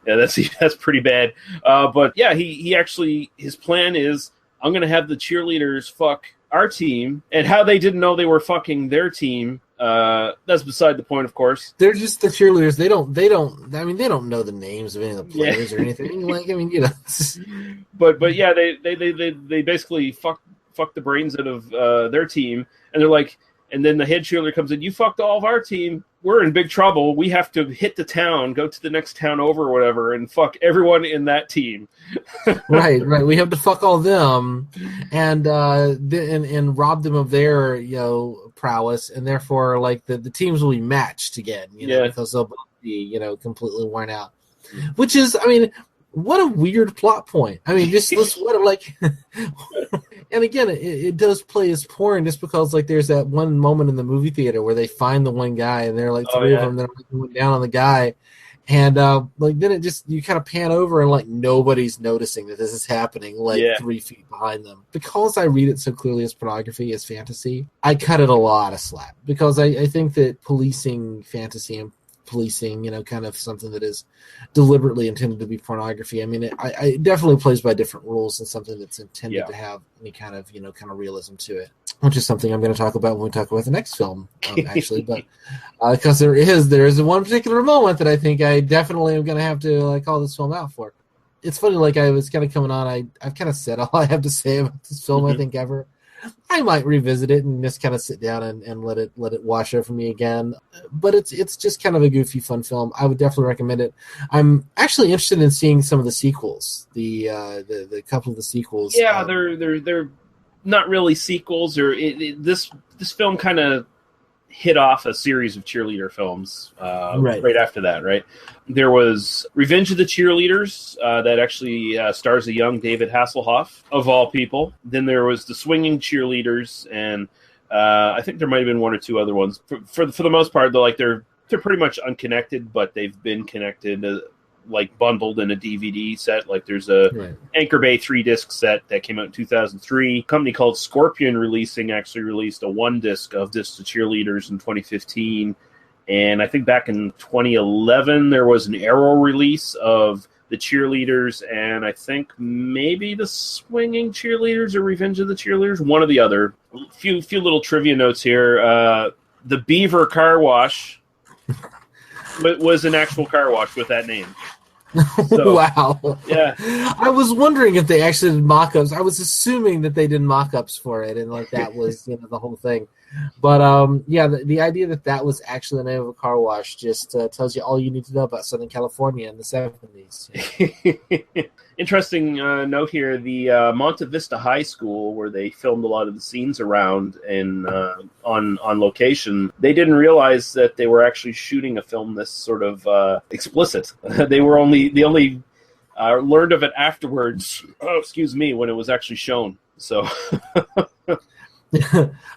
that's pretty bad. But yeah, he actually, his plan is, I'm gonna have the cheerleaders fuck our team, and how they didn't know they were fucking their team, that's beside the point, of course. They're just the cheerleaders. They don't know the names of any of the players or anything. Like, I mean, But yeah, they basically fuck the brains out of their team, and they're like, and then the head cheerleader comes in, you fucked all of our team, we're in big trouble, we have to hit the town, go to the next town over or whatever, and fuck everyone in that team. right, we have to fuck all them and rob them of their prowess, and therefore like the teams will be matched again, because they'll both be completely worn out. Which is, I mean, what a weird plot point. I mean, just what like, and again, it does play as porn just because like there's that one moment in the movie theater where they find the one guy and they're like three of them that are going down on the guy, and like then it just you kind of pan over and like nobody's noticing that this is happening like 3 feet behind them. Because I read it so clearly as pornography, as fantasy, I cut it a lot of slack because I think that policing fantasy and policing, kind of something that is deliberately intended to be pornography. I mean, it definitely plays by different rules and something that's intended to have any kind of, kind of realism to it, which is something I'm going to talk about when we talk about the next film, actually. But because there is one particular moment that I think I definitely am going to have to call this film out for. It's funny, like I was kind of coming on, I've kind of said all I have to say about this film, I think, ever. I might revisit it and just kind of sit down and let it wash over me again. But it's just kind of a goofy, fun film. I would definitely recommend it. I'm actually interested in seeing some of the sequels. The couple of the sequels. Yeah, they're not really sequels. Or this film kind of hit off a series of cheerleader films right after that. Right, there was Revenge of the Cheerleaders that actually stars a young David Hasselhoff of all people. Then there was the Swinging Cheerleaders, and I think there might have been one or two other ones. For the most part, they're pretty much unconnected, but they've been connected. Bundled in a DVD set. Like there's a Anchor Bay 3-disc set that came out in 2003. A company called Scorpion actually released a 1-disc of Discs to Cheerleaders in 2015. And I think back in 2011, there was an Arrow release of the Cheerleaders, and I think maybe the Swinging Cheerleaders or Revenge of the Cheerleaders, one or the other. Few little trivia notes here. The Beaver Car Wash was an actual car wash with that name. So, wow. Yeah. I was wondering if they actually did mock-ups. I was assuming that they did mock-ups for it and that was the whole thing. But the idea that was actually the name of a car wash just tells you all you need to know about Southern California in the 70s. Interesting note here, the Monte Vista High School, where they filmed a lot of the scenes around and on location, they didn't realize that they were actually shooting a film this sort of explicit. They only learned of it afterwards, when it was actually shown. So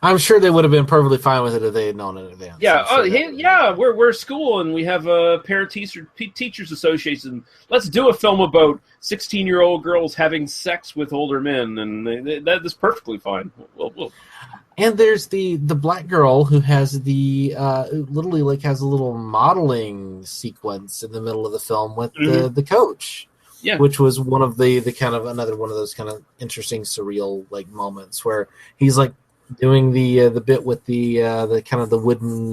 I'm sure they would have been perfectly fine with it if they had known in advance. Yeah, we're a school and we have a parent teachers association. Let's do a film about 16-year-old girls having sex with older men, and that is perfectly fine. We'll. And there's the black girl who has literally has a little modeling sequence in the middle of the film with the coach. Yeah. Which was one of the kind of another one of those kind of interesting surreal moments where he's doing the bit with the kind of the wooden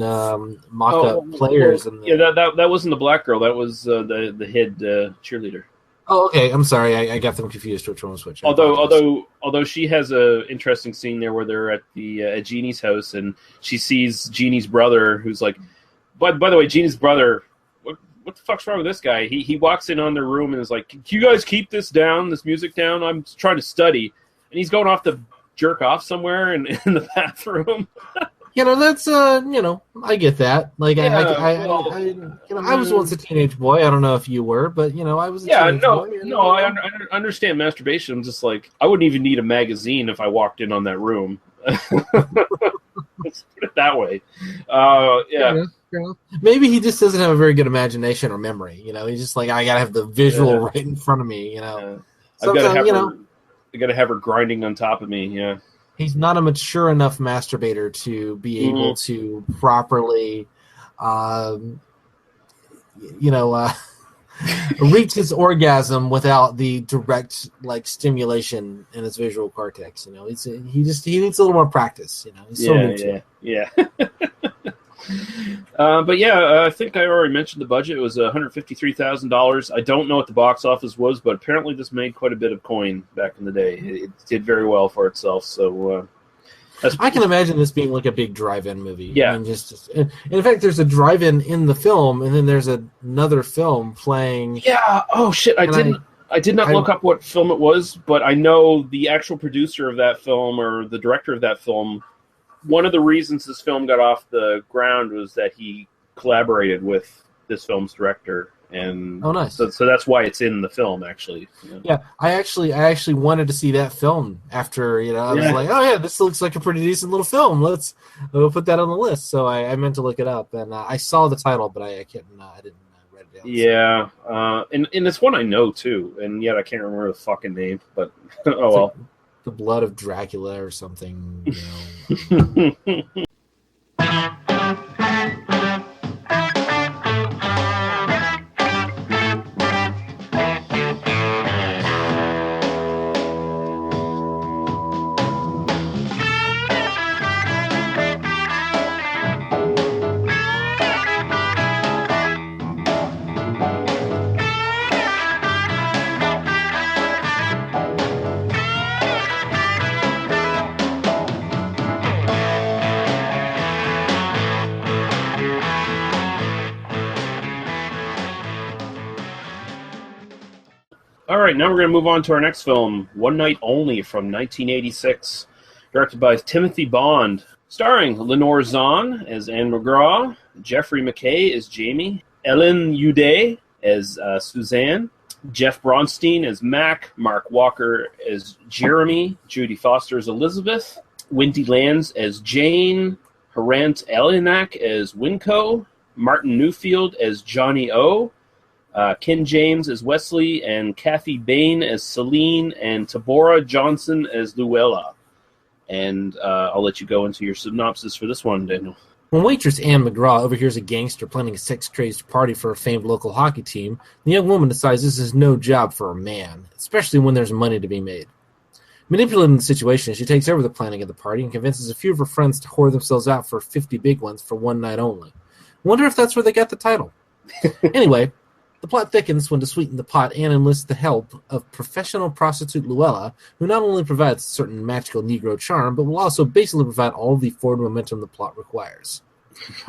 mock-up players. That wasn't the black girl. That was the head cheerleader. Oh, okay. I'm sorry. I got them confused. Which one was which? Although she has a interesting scene there where they're at at Jeannie's house and she sees Jeannie's brother, who's like, by the way, Jeannie's brother. What the fuck's wrong with this guy? He walks in on their room and is like, can you guys keep this music down? I'm trying to study. And he's going off to jerk off somewhere in the bathroom. That's, I get that. I was once a teenage boy. I don't know if you were, but, I was a teenage boy. I understand masturbation. I'm just like, I wouldn't even need a magazine if I walked in on that room. Let's put it that way. Yeah. Maybe he just doesn't have a very good imagination or memory. He's just like, I gotta have the visual right in front of me. I gotta have her grinding on top of me. Yeah. He's not a mature enough masturbator to be able to properly, reach his orgasm without the direct stimulation in his visual cortex. He needs a little more practice. He's so new to it. Yeah. But I think I already mentioned the budget. It was $153,000. I don't know what the box office was, but apparently this made quite a bit of coin back in the day. It did very well for itself. So I can imagine this being a big drive-in movie. Yeah. I mean, and in fact, there's a drive-in in the film, and then there's another film playing. Yeah. Oh shit! I did not look up what film it was, but I know the actual producer of that film or the director of that film. One of the reasons this film got off the ground was that he collaborated with this film's director And oh, nice. So that's why it's in the film, actually. Yeah, I actually wanted to see that film after, I was like, oh yeah, this looks like a pretty decent little film. We'll put that on the list. So I meant to look it up, and I saw the title, but I didn't write it down. Yeah, and it's one I know too, and yet I can't remember the fucking name. But oh well. Like The Blood of Dracula or something. All right, now we're going to move on to our next film, One Night Only from 1986, directed by Timothy Bond, starring Lenore Zahn as Anne McGraw, Jeffrey McKay as Jamie, Ellen Uday as Suzanne, Jeff Bronstein as Mac, Mark Walker as Jeremy, Judy Foster as Elizabeth, Wendy Lands as Jane, Harant Alienak as Winco, Martin Newfield as Johnny O, Ken James as Wesley, and Kathy Bain as Celine, and Tabora Johnson as Luella. And I'll let you go into your synopsis for this one, Daniel. When waitress Anne McGraw overhears a gangster planning a sex-crazed party for a famed local hockey team, the young woman decides this is no job for a man, especially when there's money to be made. Manipulating the situation, she takes over the planning of the party and convinces a few of her friends to whore themselves out for 50 big ones for one night only. Wonder if that's where they got the title. Anyway, the plot thickens when, to sweeten the pot, Anne enlists the help of professional prostitute Luella, who not only provides a certain magical Negro charm, but will also basically provide all the forward momentum the plot requires.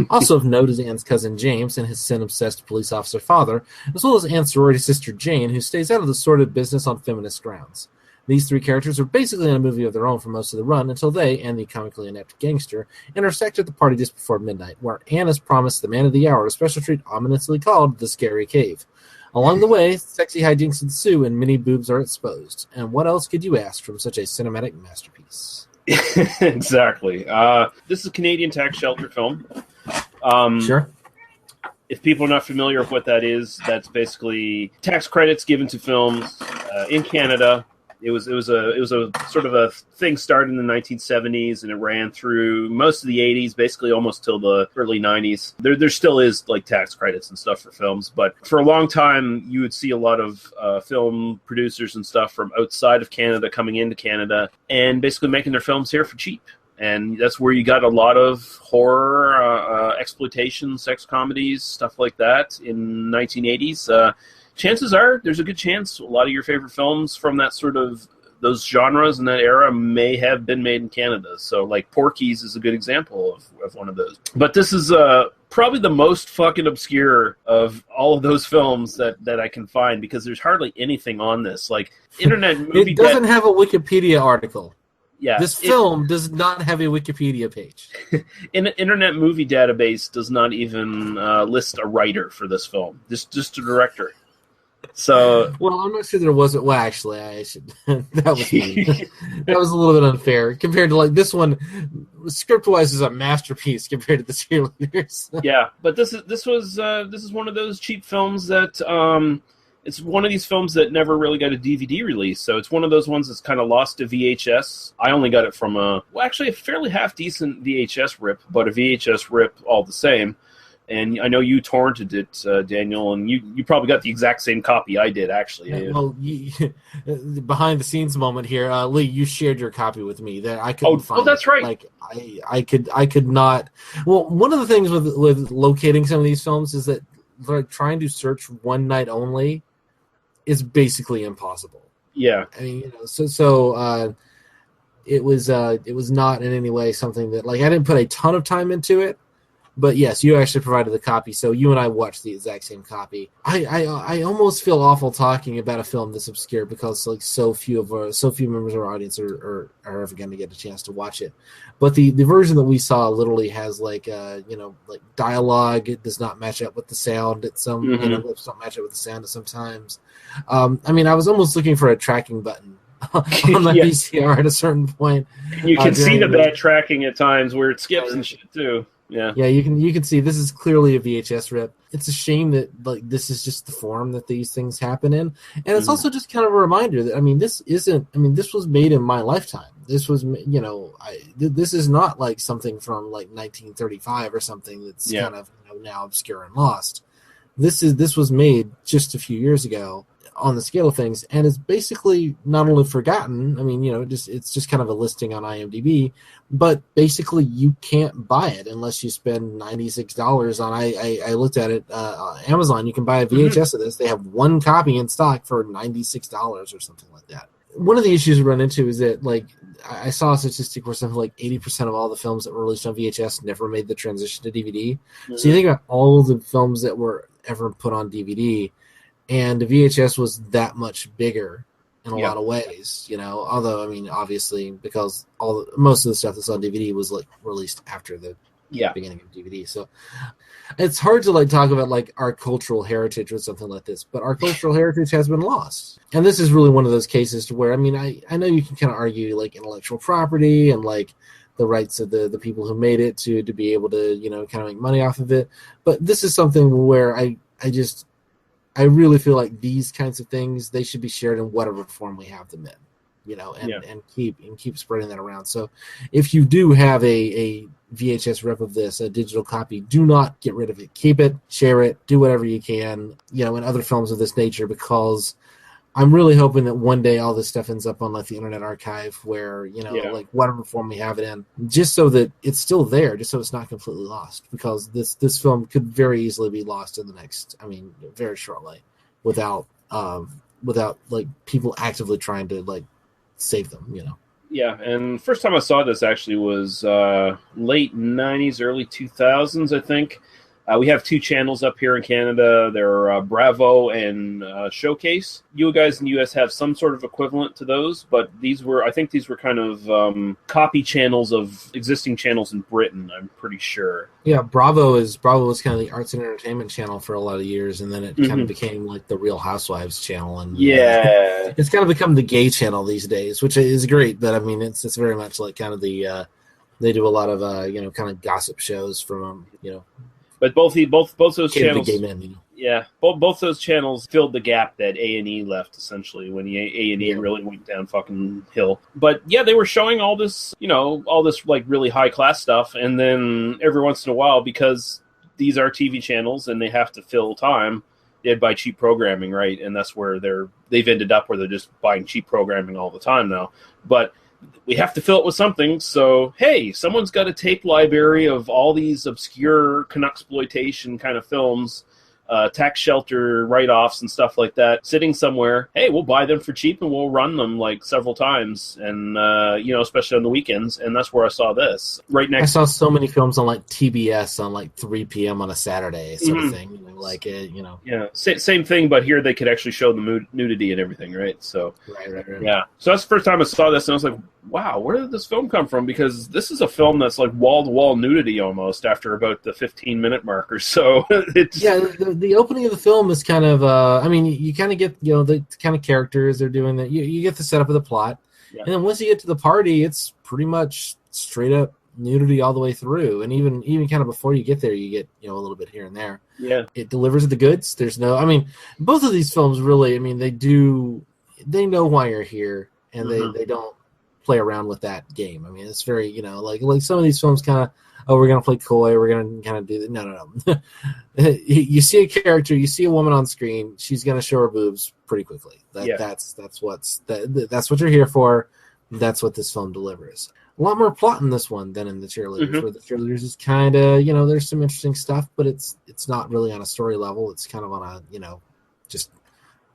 Also of note is Anne's cousin James and his sin-obsessed police officer father, as well as Anne's sorority sister Jane, who stays out of the sordid business on feminist grounds. These three characters are basically in a movie of their own for most of the run until they, and the comically inept gangster, intersect at the party just before midnight, where Anne is promised the man of the hour, a special treat ominously called the Scary Cave. Along the way, sexy hijinks ensue and many boobs are exposed. And what else could you ask from such a cinematic masterpiece? Exactly. This is a Canadian tax shelter film. Sure. If people are not familiar with what that is, that's basically tax credits given to films in Canada. It was a sort of a thing started in the 1970s, and it ran through most of the 80s, basically almost till the early 90s. There still is like tax credits and stuff for films, but for a long time you would see a lot of film producers and stuff from outside of Canada coming into Canada and basically making their films here for cheap. And that's where you got a lot of horror, exploitation, sex comedies, stuff like that in 1980s. Chances are there's a good chance a lot of your favorite films from that sort of those genres in that era may have been made in Canada. So like Porky's is a good example of one of those. But this is probably the most fucking obscure of all of those films that I can find, because there's hardly anything on this. Like Internet Movie It doesn't have a Wikipedia article. Yeah, this film does not have a Wikipedia page. Internet Movie Database does not even list a writer for this film. Just a director. So, well, I'm not sure there wasn't. Well, actually, I should. That was that was a little bit unfair compared to like this one. Script-wise, is a masterpiece compared to the Cheerleaders. Yeah, but this is one of those cheap films that it's one of these films that never really got a DVD release. So it's one of those ones that's kind of lost to VHS. I only got it from a fairly half decent VHS rip, but a VHS rip all the same. And I know you torrented it, Daniel, and you probably got the exact same copy I did, actually. Yeah, well, behind the scenes moment here, Lee, you shared your copy with me that I couldn't find. Oh, that's right. Like I could not. Well, one of the things with locating some of these films is that like trying to search One Night Only is basically impossible. Yeah, I mean, so it was not in any way something that like I didn't put a ton of time into it. But yes, you actually provided the copy, so you and I watched the exact same copy. I almost feel awful talking about a film this obscure because like so few members of our audience are ever going to get a chance to watch it. But the version that we saw literally has like like dialogue. It does not match up with the sound at some lips don't match up with the sound at sometimes. I mean, I was almost looking for a tracking button on my VCR at a certain point. You can see the bad tracking at times where it skips and shit too. Yeah, you can see this is clearly a VHS rip. It's a shame that like this is just the form that these things happen in, and it's also just kind of a reminder that this was made in my lifetime. This was this is not like something from like 1935 or something that's kind of now obscure and lost. This was made just a few years ago on the scale of things, and it's basically not only forgotten. I mean, it's just kind of a listing on IMDb, but basically you can't buy it unless you spend $96 on. I looked at it Amazon. You can buy a VHS of this. They have one copy in stock for $96 or something like that. One of the issues we run into is that like I saw a statistic where something like 80% of all the films that were released on VHS never made the transition to DVD. So you think about all the films that were ever put on DVD. And the VHS was that much bigger in a lot of ways, although, I mean, obviously, because most of the stuff that's on DVD was like released after the beginning of DVD. So it's hard to like talk about like our cultural heritage with something like this, but our cultural heritage has been lost. And this is really one of those cases to where, I mean, I know you can kind of argue like intellectual property and like the rights of the people who made it to be able to, kind of make money off of it. But this is something where I really feel like these kinds of things, they should be shared in whatever form we have them in, and keep spreading that around. So if you do have a VHS rip of this, a digital copy, do not get rid of it. Keep it, share it, do whatever you can, in other films of this nature, because I'm really hoping that one day all this stuff ends up on like the Internet Archive where, like whatever form we have it in, just so that it's still there, just so it's not completely lost, because this film could very easily be lost in the next, very shortly without like people actively trying to like save them, Yeah, and first time I saw this actually was late 90s, early 2000s, I think. We have two channels up here in Canada. They're Bravo and Showcase. You guys in the U.S. have some sort of equivalent to those, but I think these were kind of copy channels of existing channels in Britain, I'm pretty sure. Yeah, Bravo was kind of the arts and entertainment channel for a lot of years, and then it kind of became like the Real Housewives channel. And it's kind of become the gay channel these days, which is great, but I mean, it's very much like kind of the they do a lot of kind of gossip shows from But both those channels, men, both those channels filled the gap that A&E left essentially when the A&E really went down fucking hill. But yeah, they were showing all this like really high class stuff, and then every once in a while, because these are TV channels and they have to fill time, they'd buy cheap programming, right? And that's where they've ended up where they're just buying cheap programming all the time now. But we have to fill it with something, so hey, someone's got a tape library of all these obscure Canucksploitation kind of films, tax shelter write-offs and stuff like that, sitting somewhere. Hey, we'll buy them for cheap and we'll run them like several times, and especially on the weekends. And that's where I saw this. Right next, I saw so many films on like TBS on like 3 p.m. on a Saturday, sort of thing. Yeah, same thing, but here they could actually show the nudity and everything, right? So right. Yeah, so that's the first time I saw this, and I was like, wow, where did this film come from? Because this is a film that's like wall-to-wall nudity almost after about the 15-minute mark or so. The opening of the film is kind of, you kind of get, the kind of characters they're doing that. You get the setup of the plot, and then once you get to the party, it's pretty much straight up nudity all the way through. And even kind of before you get there, you get, a little bit here and there. Yeah. It delivers the goods. There's both of these films really, they know why you're here, and they don't play around with that game. It's very, like some of these films kind of, we're going to play coy, we're going to kind of do that. No. You see a character, you see a woman on screen, she's going to show her boobs pretty quickly. That's what you're here for. That's what this film delivers. A lot more plot in this one than in the Cheerleaders, where the Cheerleaders is kind of, there's some interesting stuff, but it's not really on a story level. It's kind of on a, just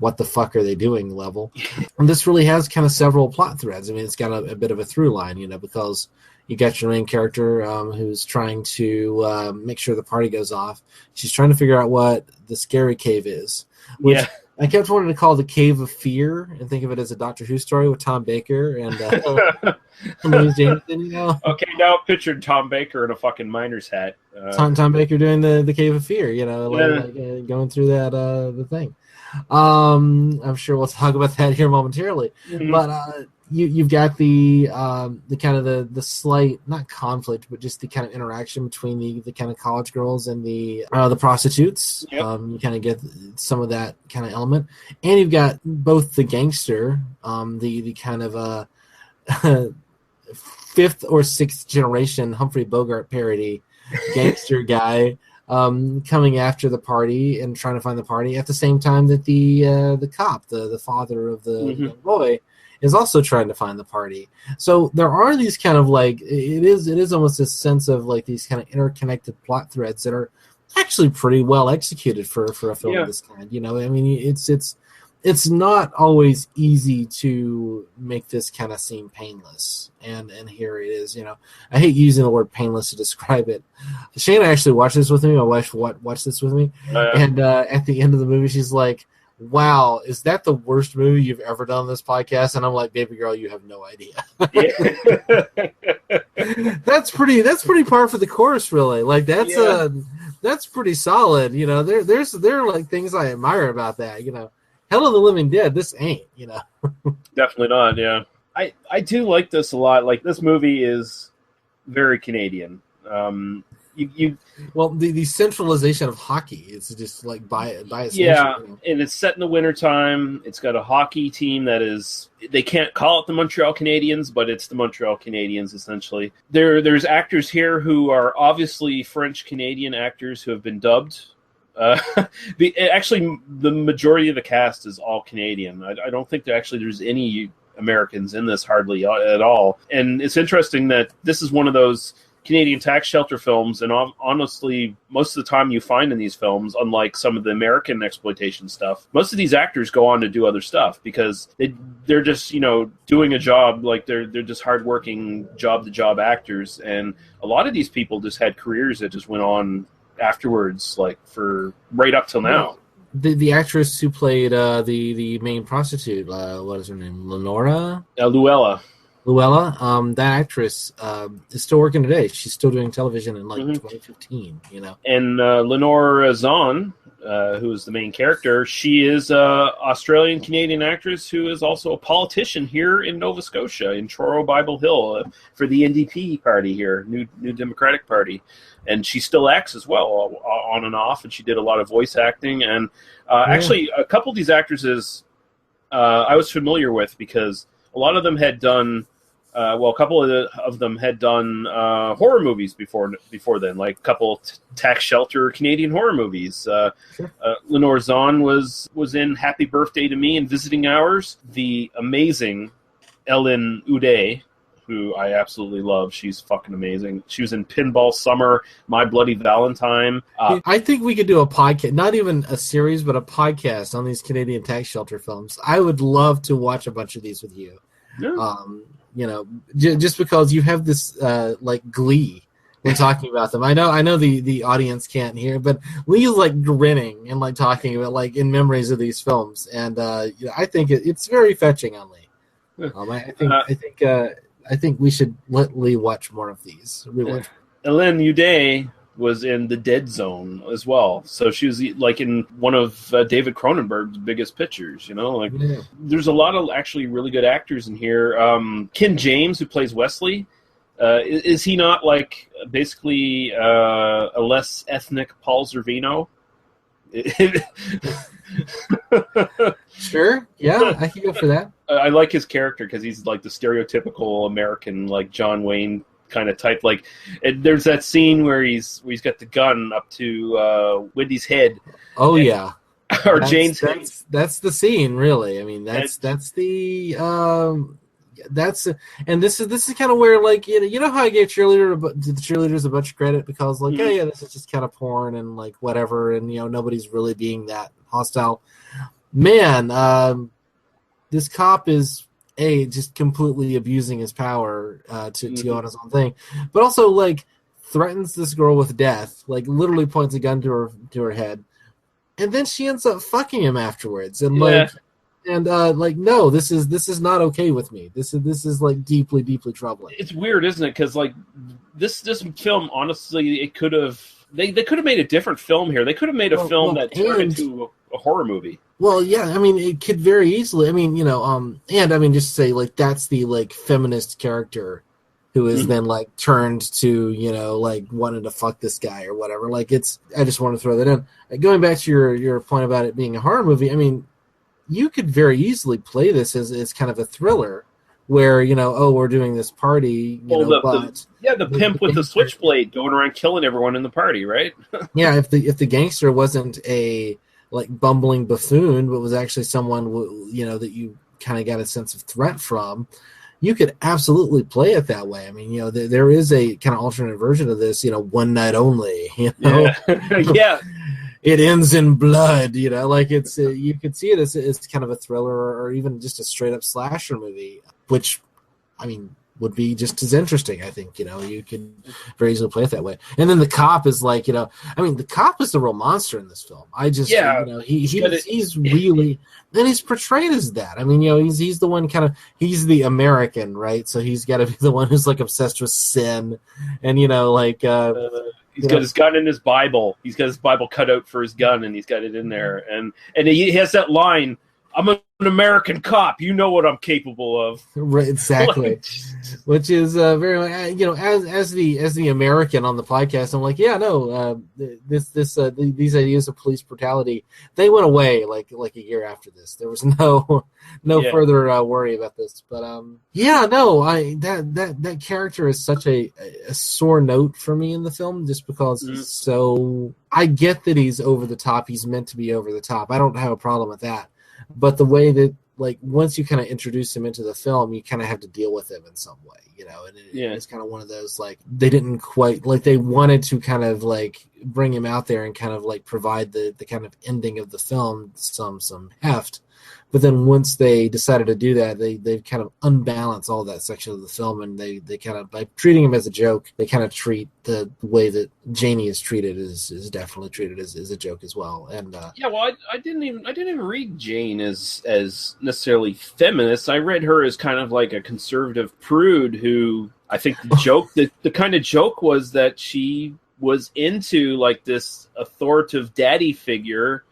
what the fuck are they doing level. And this really has kind of several plot threads. I mean, it's got a bit of a through line, because you got your main character who's trying to make sure the party goes off. She's trying to figure out what the scary cave is, which I kept wanting to call the Cave of Fear and think of it as a Doctor Who story with Tom Baker and Louise Jameson, Okay, now pictured Tom Baker in a fucking miner's hat. Tom Baker doing the Cave of Fear, going through that the thing. I'm sure we'll talk about that here momentarily. Mm-hmm. But you've got the kind of the slight, not conflict, but just the kind of interaction between the kind of college girls and the prostitutes. Yep. You kind of get some of that kind of element, and you've got both the gangster, the kind of fifth or sixth generation Humphrey Bogart parody gangster guy. Coming after the party and trying to find the party at the same time that the cop, the father of the young boy, is also trying to find the party. So there are these kind of it is almost a sense of these kind of interconnected plot threads that are actually pretty well executed for a film of this kind. I mean, it's not always easy to make this kind of seem painless, and here it is. I hate using the word painless to describe it. Shayna actually watched this with me. My wife watched this with me, and at the end of the movie, she's like, "Wow, is that the worst movie you've ever done on this podcast?" And I'm like, "Baby girl, you have no idea." That's pretty par for the course, really. That's pretty solid. There are things I admire about that. Hell of the Living Dead, this ain't, Definitely not, yeah. I do like this a lot. This movie is very Canadian. The centralization of hockey is just by its nature, and it's set in the wintertime. It's got a hockey team that is, they can't call it the Montreal Canadiens, but it's the Montreal Canadiens essentially. There's actors here who are obviously French Canadian actors who have been dubbed. The majority of the cast is all Canadian. I don't think there's any Americans in this hardly at all. And it's interesting that this is one of those Canadian tax shelter films, and honestly, most of the time you find in these films, unlike some of the American exploitation stuff, most of these actors go on to do other stuff because they're just doing a job, they're just hardworking job-to-job actors, and a lot of these people just had careers that just went on afterwards, for right up till now. The actress who played the main prostitute, what is her name? Lenora? Luella. That actress is still working today. She's still doing television in 2015. And Lenore Zahn, who is the main character, she is a Australian Canadian actress who is also a politician here in Nova Scotia in Truro Bible Hill for the NDP party here, New Democratic Party. And she still acts as well, on and off, and she did a lot of voice acting. And actually, a couple of these actresses I was familiar with because a lot of them had done, a couple of them had done horror movies before then, like a couple tax shelter Canadian horror movies. Lenore Zahn was in Happy Birthday to Me and Visiting Hours. The amazing Ellen Uday, who I absolutely love. She's fucking amazing. She was in Pinball Summer, My Bloody Valentine. I think we could do a podcast, not even a series, but a podcast on these Canadian tax shelter films. I would love to watch a bunch of these with you. Yeah. Just because you have this glee when talking about them. I know the audience can't hear, but Lee's grinning and talking about in memories of these films, and I think it's very fetching on Lee. I think we should let Lee watch more of these. Ellen Uday was in The Dead Zone as well. So she was in one of David Cronenberg's biggest pictures, There's a lot of actually really good actors in here. Ken James, who plays Wesley, is he not basically a less ethnic Paul Sorvino? Sure. Yeah, I can go for that. I like his character because he's the stereotypical American, John Wayne kind of type. There's that scene where he's got the gun up to Wendy's head. Oh yeah, or Jane's head. That's the scene, really. I mean, that's the and this is kind of where how I gave the cheerleaders a bunch of credit because this is just kind of porn and whatever, and nobody's really being that hostile. man, this cop is just completely abusing his power to go on his own thing, but also like threatens this girl with death, like literally points a gun to her head, and then she ends up fucking him afterwards, and no, this is not okay with me. This is like deeply troubling. It's weird, isn't it? Because like this film, honestly, it could have they could have made a different film here. They could have made a film that turned into a horror movie. Well, yeah, I mean, it could very easily. I mean, and I mean, just say like that's the like feminist character who is then like turned to like wanting to fuck this guy or whatever. Like I just want to throw that in. Going back to your point about it being a horror movie, I mean, you could very easily play this as kind of a thriller where we're doing this party, the pimp with the switchblade going around killing everyone in the party, right? Yeah, if the gangster wasn't a like bumbling buffoon, but was actually someone that you kind of got a sense of threat from, you could absolutely play it that way. I mean, there is a kind of alternate version of this, one night only. Yeah. It ends in blood. Like it's you could see it as kind of a thriller or even just a straight up slasher movie, which I mean would be just as interesting. I think you could very easily play it that way. And then the cop is like I mean the cop is the real monster in this film. He's really, and he's portrayed as that. I mean he's the one he's the American, right? So he's got to be the one who's like obsessed with sin, and he's got his gun in his Bible. He's got his Bible cut out for his gun, and he's got it in there. And he has that line, "I'm an American cop. You know what I'm capable of." Right, exactly. Which is very, as the American on the podcast, I'm like, these ideas of police brutality, they went away like a year after this. There was no further worry about this. But that character is such a sore note for me in the film, just because he's so. I get that he's over the top. He's meant to be over the top. I don't have a problem with that. But the way that, like, once you kind of introduce him into the film, you kind of have to deal with him in some way, and it's kind of one of those, like, they didn't quite, like, they wanted to kind of, like, bring him out there and kind of, like, provide the kind of ending of the film, some heft. But then once they decided to do that, they kind of unbalance all that section of the film, and they kind of, by treating him as a joke, they kind of treat the way that Janie is treated is definitely treated as a joke as well. And I didn't even read Jane as necessarily feminist. I read her as kind of like a conservative prude who, I think the kind of joke was that she was into like this authoritative daddy figure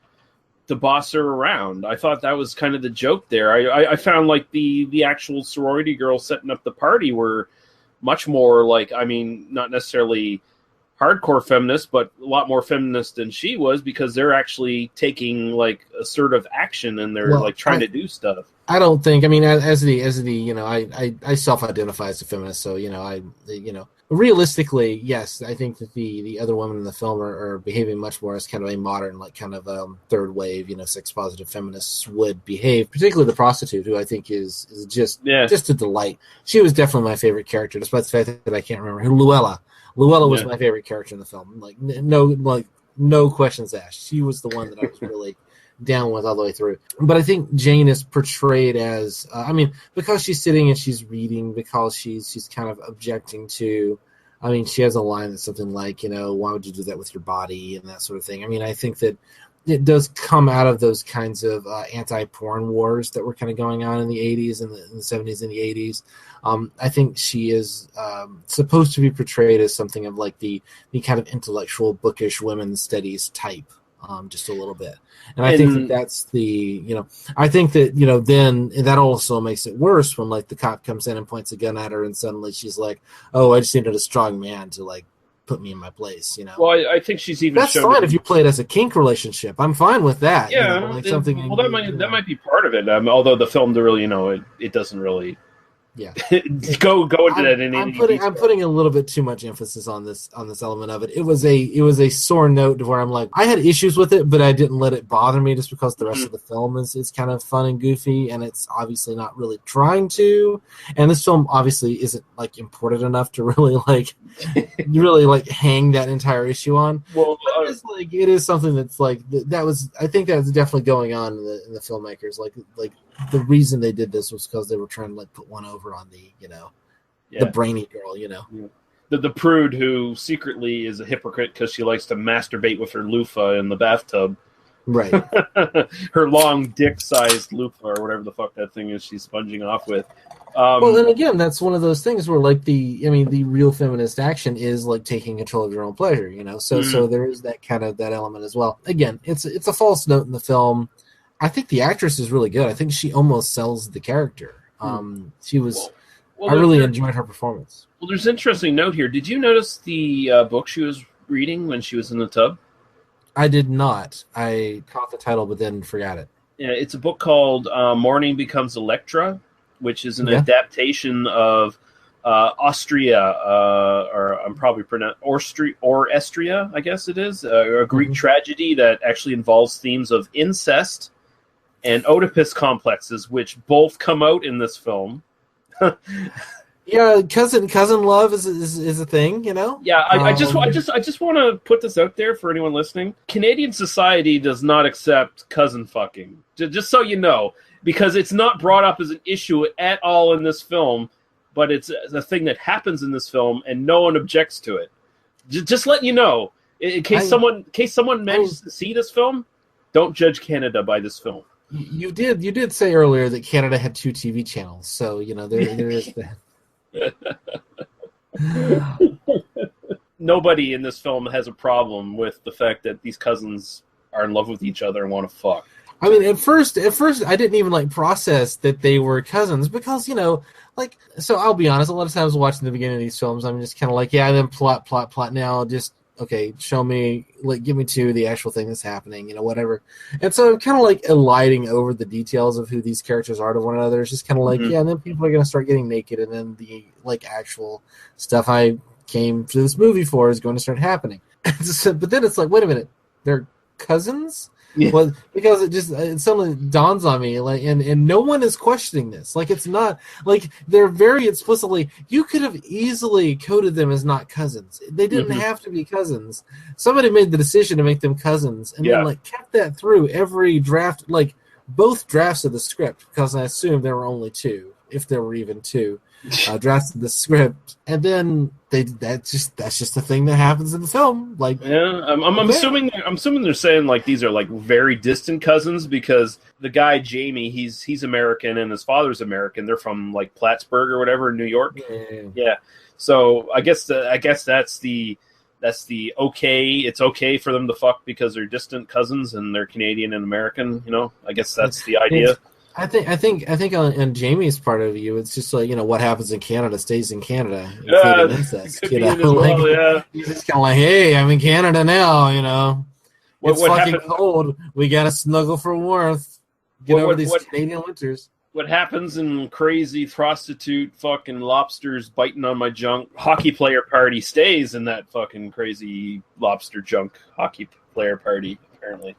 to boss her around. I thought that was kind of the joke there. I found like the actual sorority girls setting up the party were much more like, I mean, not necessarily hardcore feminists, but a lot more feminist than she was, because they're actually taking like assertive action and they're trying to do stuff. I don't think, I mean, as the I self-identify as a feminist, so realistically, yes, I think that the other women in the film are behaving much more as kind of a modern, like, kind of third wave, sex positive feminists would behave. Particularly the prostitute, who I think is just a delight. She was definitely my favorite character, despite the fact that I can't remember her. Luella was my favorite character in the film. Like no questions asked. She was the one that I was really down with all the way through. But I think Jane is portrayed as, because she's sitting and she's reading, because she's kind of objecting to, she has a line that's something like, why would you do that with your body and that sort of thing. I mean, I think that it does come out of those kinds of anti-porn wars that were kind of going on in the 80s and the 70s and the 80s. I think she is supposed to be portrayed as something of like the kind of intellectual, bookish women's studies type. Just a little bit. And I think that's I think that, then that also makes it worse when like the cop comes in and points a gun at her and suddenly she's like, oh, I just needed a strong man to like put me in my place, Well, I think she's even that's fine if you play it as a kink relationship. I'm fine with that. Yeah. Something. Well, that might be part of it. Although the film really, it doesn't really Yeah. go into that. I'm putting a little bit too much emphasis on this element of it. It was a sore note where I'm like, I had issues with it, but I didn't let it bother me just because the rest of the film is kind of fun and goofy, and it's obviously not really trying to. And this film obviously isn't like important enough to really hang that entire issue on. Well, it is something that's like that was. I think that's definitely going on in the filmmakers. Like the reason they did this was because they were trying to like put one over on the the brainy girl, the prude who secretly is a hypocrite because she likes to masturbate with her loofah in the bathtub. Right. Her long dick-sized loofah or whatever the fuck that thing is she's sponging off with. Well, then again, that's one of those things where like the real feminist action is like taking control of your own pleasure, So there is that kind of that element as well. Again, it's a false note in the film. I think the actress is really good. I think she almost sells the character. She was. I really enjoyed her performance. Well, there's an interesting note here. Did you notice the book she was reading when she was in the tub? I did not. I caught the title, but then forgot it. Yeah, it's a book called Morning Becomes Electra, which is an adaptation of Austria, or I'm probably pronouncing Estria, I guess it is, a Greek tragedy that actually involves themes of incest and Oedipus complexes, which both come out in this film. Yeah, cousin love is a thing, Yeah, I just want to put this out there for anyone listening. Canadian society does not accept cousin fucking. Just so you know, because it's not brought up as an issue at all in this film, but it's a thing that happens in this film, and no one objects to it. Just letting you know, in case someone manages to see this film, don't judge Canada by this film. You did say earlier that Canada had 2 TV channels, so there is that. Nobody in this film has a problem with the fact that these cousins are in love with each other and want to fuck. I mean, at first, I didn't even process that they were cousins because so I'll be honest. A lot of times watching the beginning of these films, I'm just kind of like, yeah, then plot. Now just okay, show me, give me to the actual thing that's happening, whatever. And so I'm kind of eliding over the details of who these characters are to one another. It's just kind of yeah, and then people are going to start getting naked, and then the actual stuff I came to this movie for is going to start happening. But then it's wait a minute, they're cousins? Yeah. Well, because it suddenly dawns on me, and no one is questioning this. It's not they're very explicitly. You could have easily coded them as not cousins. They didn't have to be cousins. Somebody made the decision to make them cousins, and then kept that through every draft, both drafts of the script. Because I assume there were only 2, if there were even 2 drafts of the script, and then that's just the thing that happens in the film. I'm assuming they're saying these are very distant cousins because the guy Jamie, he's American and his father's American. They're from Plattsburgh or whatever in New York. Yeah. So I guess that's the okay. It's okay for them to fuck because they're distant cousins and they're Canadian and American. I guess that's the idea. I think on Jamie's part of you, it's just what happens in Canada stays in Canada. Yeah, incest, he's just kind of hey, I'm in Canada now. It's what fucking cold. We gotta snuggle for warmth. Get over these Canadian winters. What happens in crazy prostitute fucking lobsters biting on my junk hockey player party stays in that fucking crazy lobster junk hockey player party, apparently.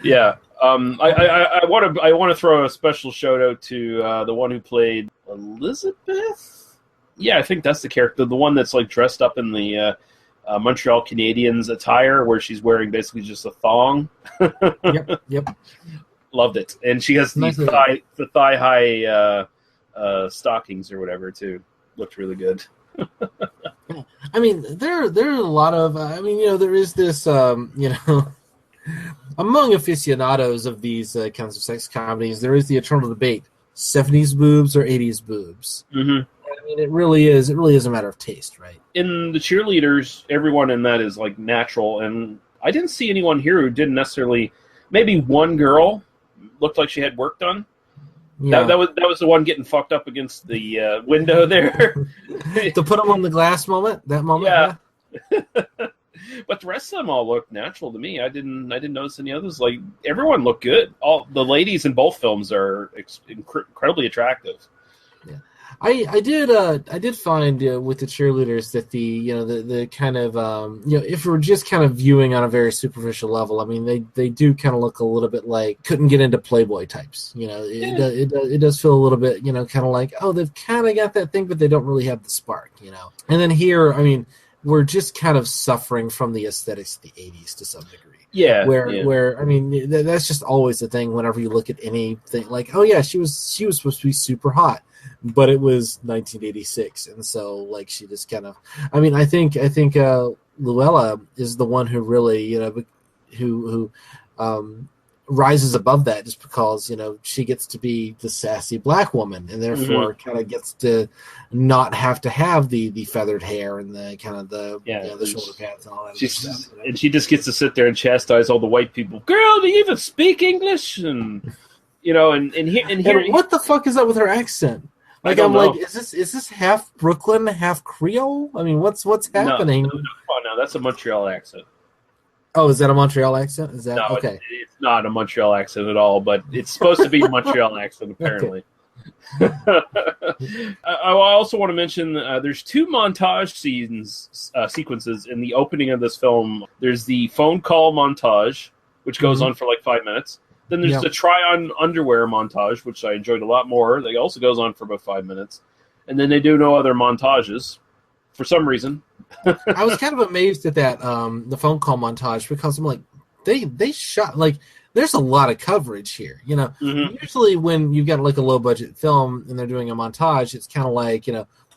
Yeah, I want to throw a special shout out to the one who played Elizabeth. Yeah, I think that's the character, the one that's dressed up in the Montreal Canadiens attire, where she's wearing basically just a thong. Yep. Loved it, and she has the thigh high stockings or whatever too. Looked really good. I mean, there are a lot of. There is this. Among aficionados of these kinds of sex comedies, there is the eternal debate: 70s boobs or 80s boobs. Mm-hmm. I mean, it really is a matter of taste, right? In the Cheerleaders, everyone in that is natural, and I didn't see anyone here who didn't necessarily. Maybe one girl looked like she had work done. Yeah. That was the one getting fucked up against the window there. To put them on the glass moment, that moment. Yeah. But the rest of them all look natural to me. I didn't notice any others. Like, everyone looked good. All the ladies in both films are incredibly attractive. Yeah. I did find with the cheerleaders that the kind of if we're just kind of viewing on a very superficial level, I mean they do kind of look a little bit like couldn't get into Playboy types. It does feel a little bit kind of like, oh, they've kind of got that thing, but they don't really have the spark. And then here, I mean, we're just kind of suffering from the aesthetics of the 80s to some degree. Yeah. Where I mean that's just always the thing whenever you look at anything like, oh yeah, she was supposed to be super hot, but it was 1986, and so like she just kind of, I mean, I think Luella is the one who really who rises above that, just because she gets to be the sassy black woman, and therefore kind of gets to not have to have the feathered hair and the kind of the shoulder pads and all that stuff. And she just gets to sit there and chastise all the white people. Girl, do you even speak English? And and here, what the fuck is up with her accent? Like, I'm like, is this half Brooklyn, half Creole? I mean, what's happening? No, that's a Montreal accent. Oh, is that a Montreal accent? Is that no, okay? It's not a Montreal accent at all, but it's supposed to be a Montreal accent, apparently. I also want to mention there's two montage sequences in the opening of this film. There's the phone call montage, which goes on for like 5 minutes. Then there's the try-on underwear montage, which I enjoyed a lot more. That also goes on for about 5 minutes. And then they do no other montages for some reason. I was kind of amazed at that, the phone call montage, because I'm like, they shot, like, there's a lot of coverage here. Usually when you've got like a low-budget film and they're doing a montage, it's kind of like,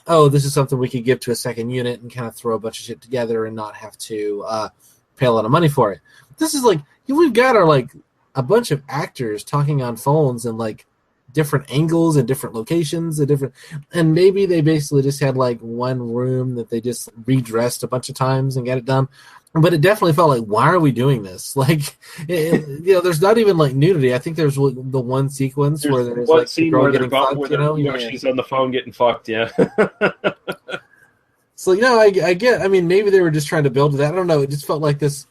oh, this is something we could give to a second unit and kind of throw a bunch of shit together and not have to pay a lot of money for it. This is like, we've got our, like, a bunch of actors talking on phones and like different angles and different locations and maybe they basically just had like one room that they just redressed a bunch of times and got it done. But it definitely felt like, why are we doing this? Like, there's not even like nudity. I think there's the one sequence where there's like scene girl where getting fucked, she's on the phone getting fucked. Yeah. So I get. I mean, maybe they were just trying to build to that. I don't know. It just felt like this.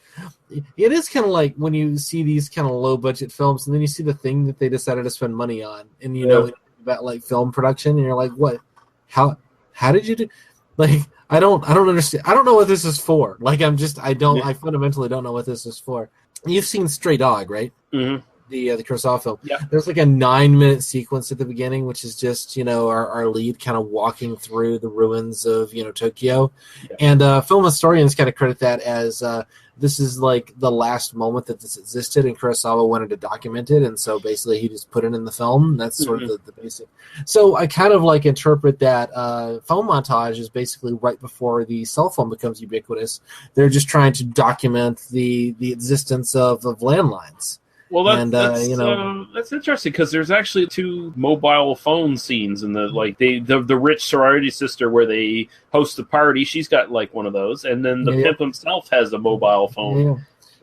It is kind of like when you see these kind of low budget films, and then you see the thing that they decided to spend money on, and about like film production, and you're like, what? How did you do? Like, I don't understand. I don't know what this is for. Like, I fundamentally don't know what this is for. You've seen Stray Dog, right? Mm-hmm. The Kurosawa film. Yeah. There's like a 9-minute sequence at the beginning, which is just our lead kind of walking through the ruins of Tokyo, and film historians kind of credit that as this is like the last moment that this existed, and Kurosawa wanted to document it, and so basically he just put it in the film. That's sort of the basic. So I kind of like interpret that phone montage is basically right before the cell phone becomes ubiquitous. They're just trying to document the existence of landlines. Well, that's interesting, because there's actually 2 mobile phone scenes in the rich sorority sister where they host the party. She's got like one of those, and then the pimp himself has a mobile phone. Yeah.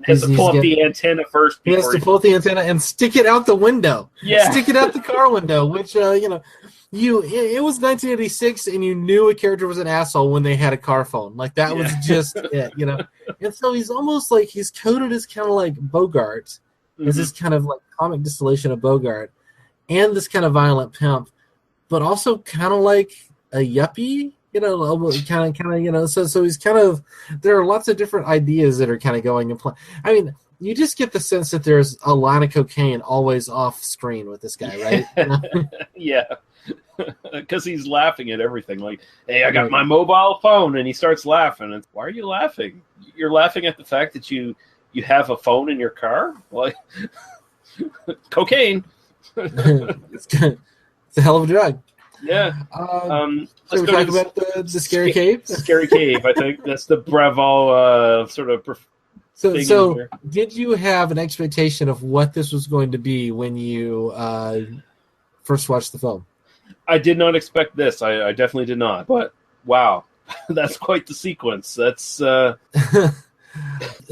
He has to pull up the antenna first. He has to pull up the antenna and stick it out the window. Yeah, stick it out the car window. Which it was 1986, and you knew a character was an asshole when they had a car phone. Like that was just it. And so he's almost like he's coded as kind of like Bogart. Is this kind of like comic distillation of Bogart, and this kind of violent pimp, but also kind of like a yuppie, kind of. So he's kind of. There are lots of different ideas that are kind of going in play. I mean, you just get the sense that there's a line of cocaine always off screen with this guy, right? Yeah, because he's laughing at everything. Like, hey, I got my mobile phone, and he starts laughing. And why are you laughing? You're laughing at the fact that you have a phone in your car? Like, cocaine. It's a hell of a drug. Yeah. So we're talking about the Scary Cave? Scary Cave, I think. That's the Bravo sort of So did you have an expectation of what this was going to be when you first watched the film? I did not expect this. I definitely did not. But, wow. That's quite the sequence. That's...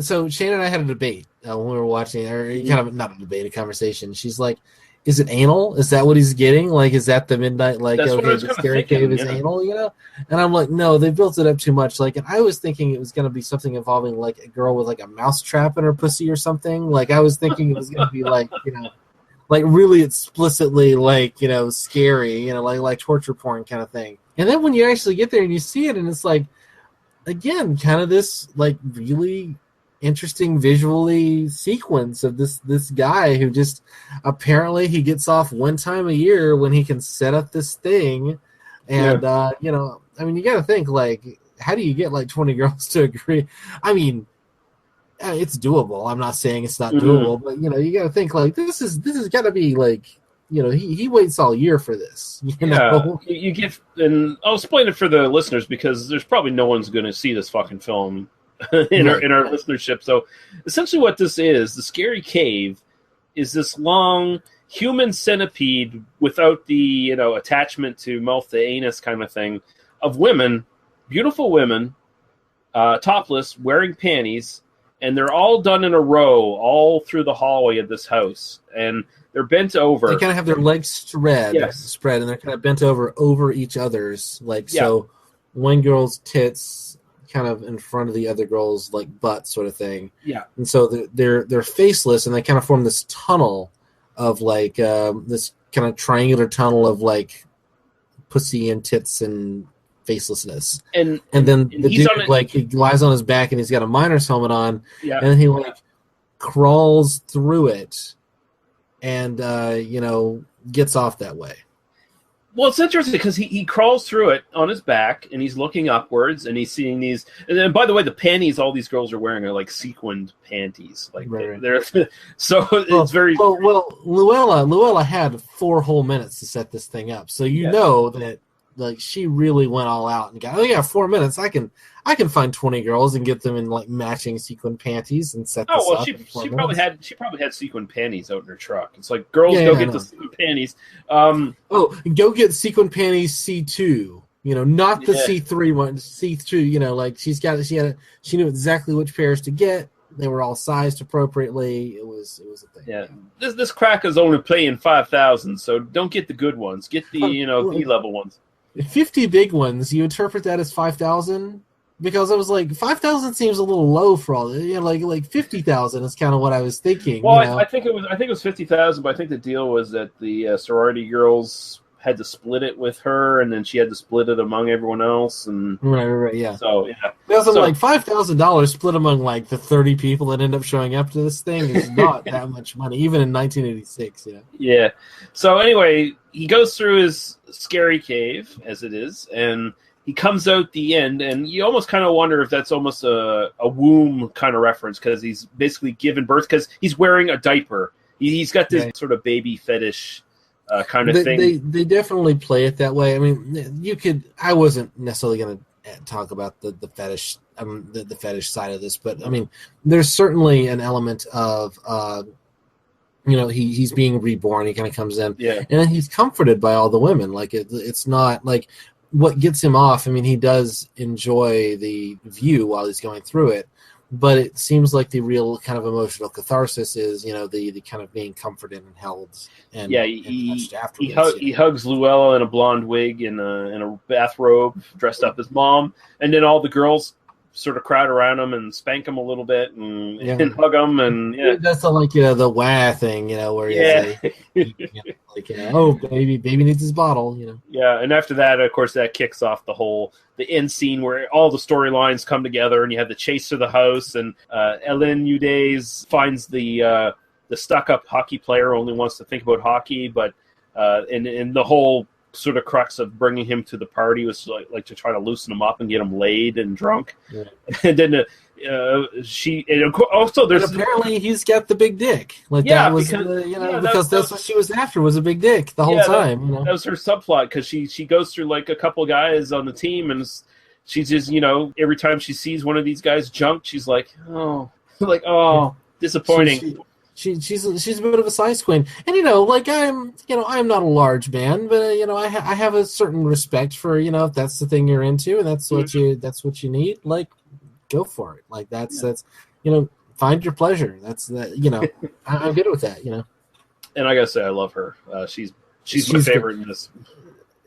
So Shane and I had a debate when we were watching, or kind of not a debate, a conversation. She's like, is it anal? Is that what he's getting? Like, is that the midnight, like, That's what I okay, was the kinda scary thinking, cave is yeah. anal, you know? And I'm like, no, they built it up too much. Like, and I was thinking it was going to be something involving, like, a girl with, like, a mouse trap in her pussy or something. Like, I was thinking it was going to be, like, you know, like, really explicitly, like, you know, scary, you know, like torture porn kind of thing. And then when you actually get there and you see it, and it's like, again, kind of this, like, really interesting visually sequence of this guy who just apparently he gets off one time a year when he can set up this thing, and you know, I mean, you got to think, like, how do you get like 20 girls to agree? I mean, it's doable. I'm not saying it's not doable, but you know, you got to think, like, this is got to be, like, you know, he waits all year for this. You know, you get, and I'll explain it for the listeners because there's probably no one's going to see this fucking film in our listenership. So essentially what this is, the scary cave, is this long human centipede without the, you know, attachment to mouth to anus kind of thing, of women, beautiful women, topless, wearing panties, and they're all done in a row all through the hallway of this house, and they're bent over. They kind of have their legs spread, and they're kind of bent over each other's, like, so one girl's tits kind of in front of the other girl's, like, butt sort of thing. Yeah. And so they're faceless, and they kind of form this tunnel of, like, this kind of triangular tunnel of, like, pussy and tits and facelessness. And then the dude, like, he lies on his back and he's got a miner's helmet on, and then he, like, crawls through it and, you know, gets off that way. Well, it's interesting because he crawls through it on his back, and he's looking upwards, and he's seeing these. And then, by the way, the panties all these girls are wearing are like sequined panties, like they're so it's very well. Luella had 4 whole minutes to set this thing up, so you know that, like, she really went all out and got, 4 minutes. I can find 20 girls and get them in, like, matching sequin panties and set this up. She probably had sequin panties out in her truck. It's like, girls, go get the sequin panties. Go get sequin panties C2. You know, not the C3 one, C2. You know, like, she knew exactly which pairs to get. They were all sized appropriately. It was a thing. Yeah, this crack is only playing 5,000, so don't get the good ones. Get the V level ones. 50 big ones. You interpret that as 5,000? Because I was like, 5,000 seems a little low for all. You know, like 50,000 is kind of what I was thinking. Well, you know? I think it was 50,000, but I think the deal was that the sorority girls had to split it with her, and then she had to split it among everyone else. And right, yeah. So yeah, that's like $5,000 split among, like, the 30 people that end up showing up to this thing is not that much money, even in 1986. You know? Yeah. So anyway, he goes through his scary cave as it is, and he comes out the end, and you almost kind of wonder if that's almost a womb kind of reference, because he's basically given birth, because he's wearing a diaper. He's got this sort of baby fetish kind of thing. They definitely play it that way. I mean, you could. I wasn't necessarily going to talk about the fetish, the fetish side of this, but I mean, there's certainly an element of, you know, he's being reborn. He kind of comes in, and then he's comforted by all the women. Like, it's not like what gets him off. I mean, he does enjoy the view while he's going through it, but it seems like the real kind of emotional catharsis is, you know, the kind of being comforted and held. And he hugs Luella in a blonde wig in a bathrobe, dressed up as mom, and then all the girls sort of crowd around him and spank him a little bit and hug him, and that's like, you know, the wah thing, you know, where oh, baby needs his bottle, you know. Yeah, and after that, of course, that kicks off the end scene where all the storylines come together, and you have the chase to the house, and Ellen Udays finds the stuck-up hockey player, only wants to think about hockey, but and the whole sort of crux of bringing him to the party was like to try to loosen him up and get him laid and drunk. And then also there's, and apparently he's got the big dick, like, that was because that's what she was after, was a big dick the whole time. You know? That was her subplot, because she goes through, like, a couple guys on the team, and she's just, you know, every time she sees one of these guys junk, she's like, disappointing. She's a bit of a size queen, and, you know, like, I'm not a large man, but you know, I have a certain respect for, you know, if that's the thing you're into and that's what you need, like, go for it. Like, that's you know, find your pleasure. That's that, you know. I'm good with that, you know. And I gotta say, I love her. She's my favorite in this.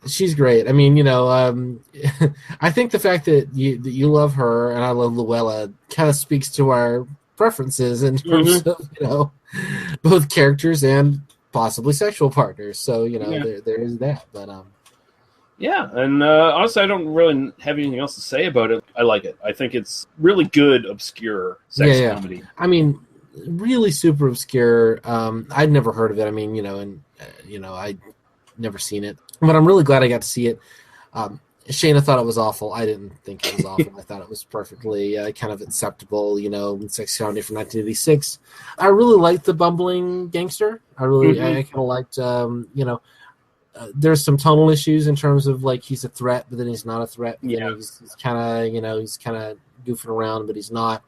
She's great. I mean, I think the fact that you love her and I love Luella kind of speaks to our preferences in terms of, both characters and possibly sexual partners. So, there is that. But yeah, and honestly, I don't really have anything else to say about it. I like it. I think it's really good, obscure sex comedy. I mean, really super obscure. I'd never heard of it. I mean, I'd never seen it, but I'm really glad I got to see it. Shayna thought it was awful. I didn't think it was awful. I thought it was perfectly kind of acceptable, sex comedy from 1986. I really liked the bumbling gangster. I kind of liked, there's some tonal issues in terms of like he's a threat, but then he's not a threat. He's kind of goofing around, but he's not.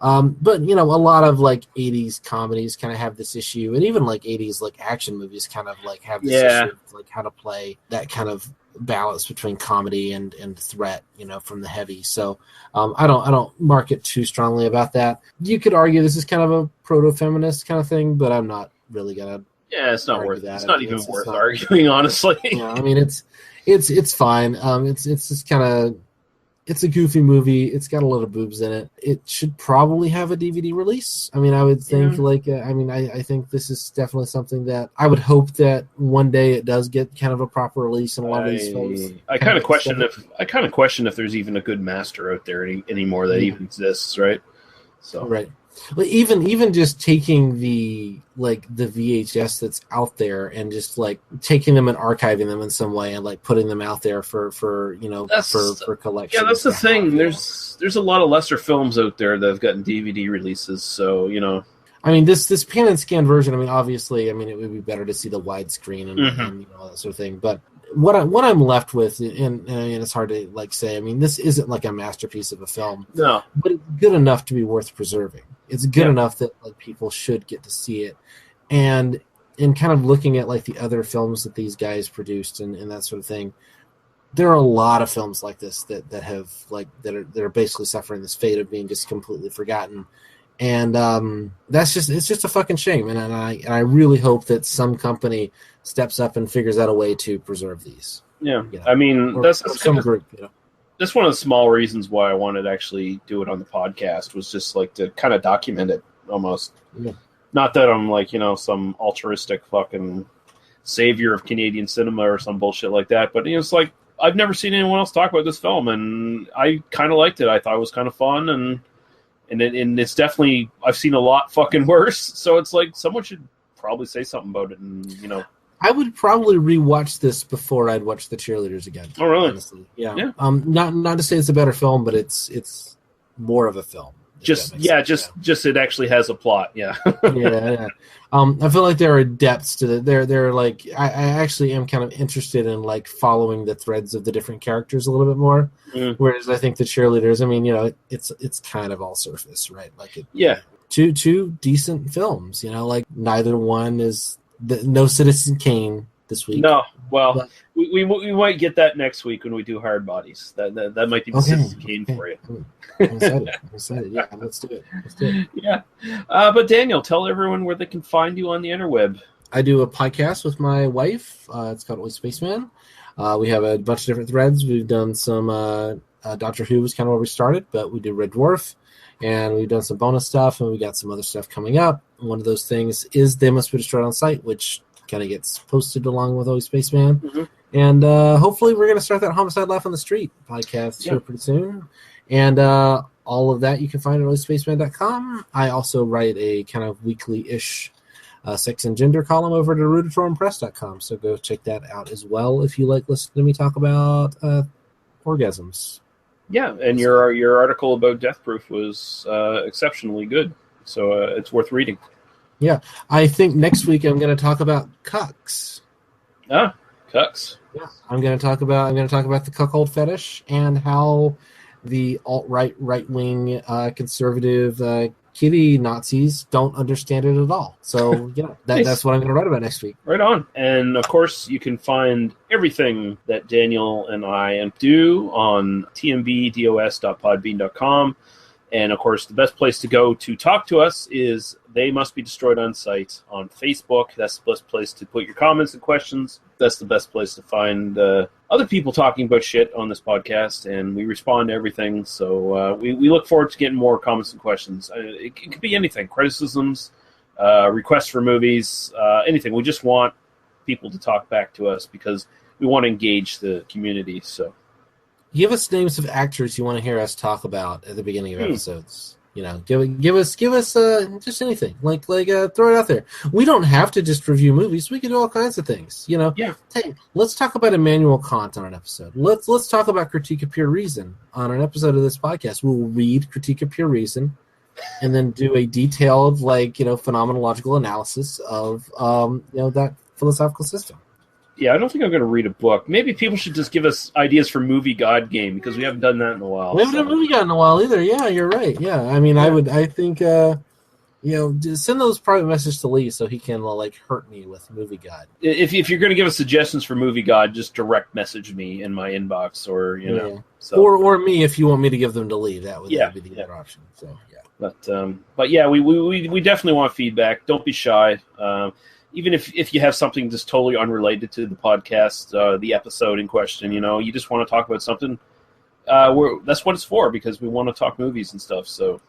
But a lot of like 80s comedies kind of have this issue, and even like 80s like action movies kind of like have this issue of like how to play that kind of balance between comedy and threat, from the heavy. So I don't mark it too strongly about that. You could argue this is kind of a proto-feminist kind of thing, but I'm not really gonna. Yeah, it's not worth. It's not even worth arguing, honestly. I mean, it's fine. It's just kind of. It's a goofy movie. It's got a lot of boobs in it. It should probably have a DVD release. I mean, I would think I think this is definitely something that I would hope that one day it does get kind of a proper release in a lot of these films. I kind of question if there's even a good master out there anymore that even exists, right? So right. Well, even just taking the VHS that's out there and just like taking them and archiving them in some way and like putting them out there for collection. Yeah, that's the thing. There's a lot of lesser films out there that have gotten DVD releases, so I mean, this pan and scan version. I mean, obviously, it would be better to see the widescreen and all that sort of thing. But what I'm left with, and it's hard to like say. I mean, this isn't like a masterpiece of a film, no, but it's good enough to be worth preserving. It's good enough that like people should get to see it, and in kind of looking at like the other films that these guys produced and that sort of thing. There are a lot of films like this that have like that are basically suffering this fate of being just completely forgotten. And it's just a fucking shame, and I really hope that some company steps up and figures out a way to preserve these. Yeah, I mean that's some group. That's one of the small reasons why I wanted to actually do it on the podcast was just like to kind of document it almost. Yeah. Not that I'm like some altruistic fucking savior of Canadian cinema or some bullshit like that, but it's like I've never seen anyone else talk about this film, and I kind of liked it. I thought it was kind of fun and it's definitely I've seen a lot fucking worse. So it's like someone should probably say something about it, and I would probably rewatch this before I'd watch the Cheerleaders again. Oh, really? Honestly. Yeah. Not to say it's a better film, but it's more of a film. Just it actually has a plot. Yeah. yeah. I feel like there are depths to it. They're like I actually am kind of interested in like following the threads of the different characters a little bit more. Whereas I think the Cheerleaders, it's kind of all surface, right? Like two decent films. Like neither one is no Citizen Kane this week. No, well, we might get that next week when we do Hard Bodies. That might be the Citizen Kane for you. I'm excited. Yeah, let's do it. Yeah. But Daniel, tell everyone where they can find you on the interweb. I do a podcast with my wife. It's called Oi Spaceman. We have a bunch of different threads. We've done some Doctor Who was kind of where we started, but we do Red Dwarf, and we've done some bonus stuff, and we got some other stuff coming up. One of those things is They Must Be Destroyed on Site, which kind of gets posted along with Oi Spaceman. And hopefully we're going to start that Homicide Laugh on the Street podcast here pretty soon. And all of that you can find at oispaceman.com. I also write a kind of weekly-ish sex and gender column over at eruditorumpress.com. So go check that out as well if you like listening to me talk about orgasms. Yeah, and your article about Death Proof was exceptionally good. So it's worth reading. Yeah, I think next week I'm going to talk about cucks. Ah, cucks. Yeah, I'm going to talk about the cuckold fetish and how the alt-right, right-wing, conservative kitty Nazis don't understand it at all. So that's what I'm going to write about next week. Right on. And of course, you can find everything that Daniel and I do on tmbdos.podbean.com. And, of course, the best place to go to talk to us is They Must Be Destroyed on Sight on Facebook. That's the best place to put your comments and questions. That's the best place to find other people talking about shit on this podcast, and we respond to everything. So we look forward to getting more comments and questions. It could be anything, criticisms, requests for movies, anything. We just want people to talk back to us because we want to engage the community. So give us names of actors you want to hear us talk about at the beginning of episodes. You know, give us just anything. Like throw it out there. We don't have to just review movies. We can do all kinds of things. You know, Hey, let's talk about Immanuel Kant on an episode. Let's talk about Critique of Pure Reason on an episode of this podcast. We'll read Critique of Pure Reason, and then do a detailed phenomenological analysis of that philosophical system. Yeah, I don't think I'm going to read a book. Maybe people should just give us ideas for Movie God game because we haven't done that in a while. We haven't done Movie God in a while either. Yeah, you're right. Yeah, I mean, I think just send those private messages to Lee so he can hurt me with Movie God. If you're going to give us suggestions for Movie God, just direct message me in my inbox or or me if you want me to give them to Lee. That would be the other option. So yeah. But yeah, we definitely want feedback. Don't be shy. Even if you have something just totally unrelated to the podcast, the episode in question, you just want to talk about something, that's what it's for, because we want to talk movies and stuff. So,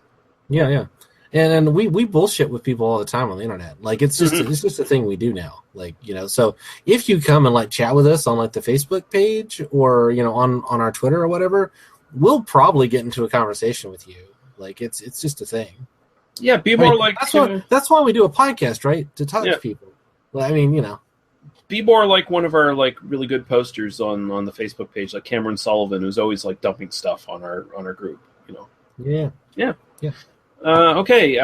yeah. And we bullshit with people all the time on the internet. Like, it's just it's just a thing we do now. So if you come and chat with us on the Facebook page or, on our Twitter or whatever, we'll probably get into a conversation with you. It's just a thing. Yeah, be more that's why we do a podcast, right? To talk to people. Well, I mean, be more like one of our really good posters on the Facebook page, like Cameron Sullivan, who's always dumping stuff on our group. Yeah. Okay,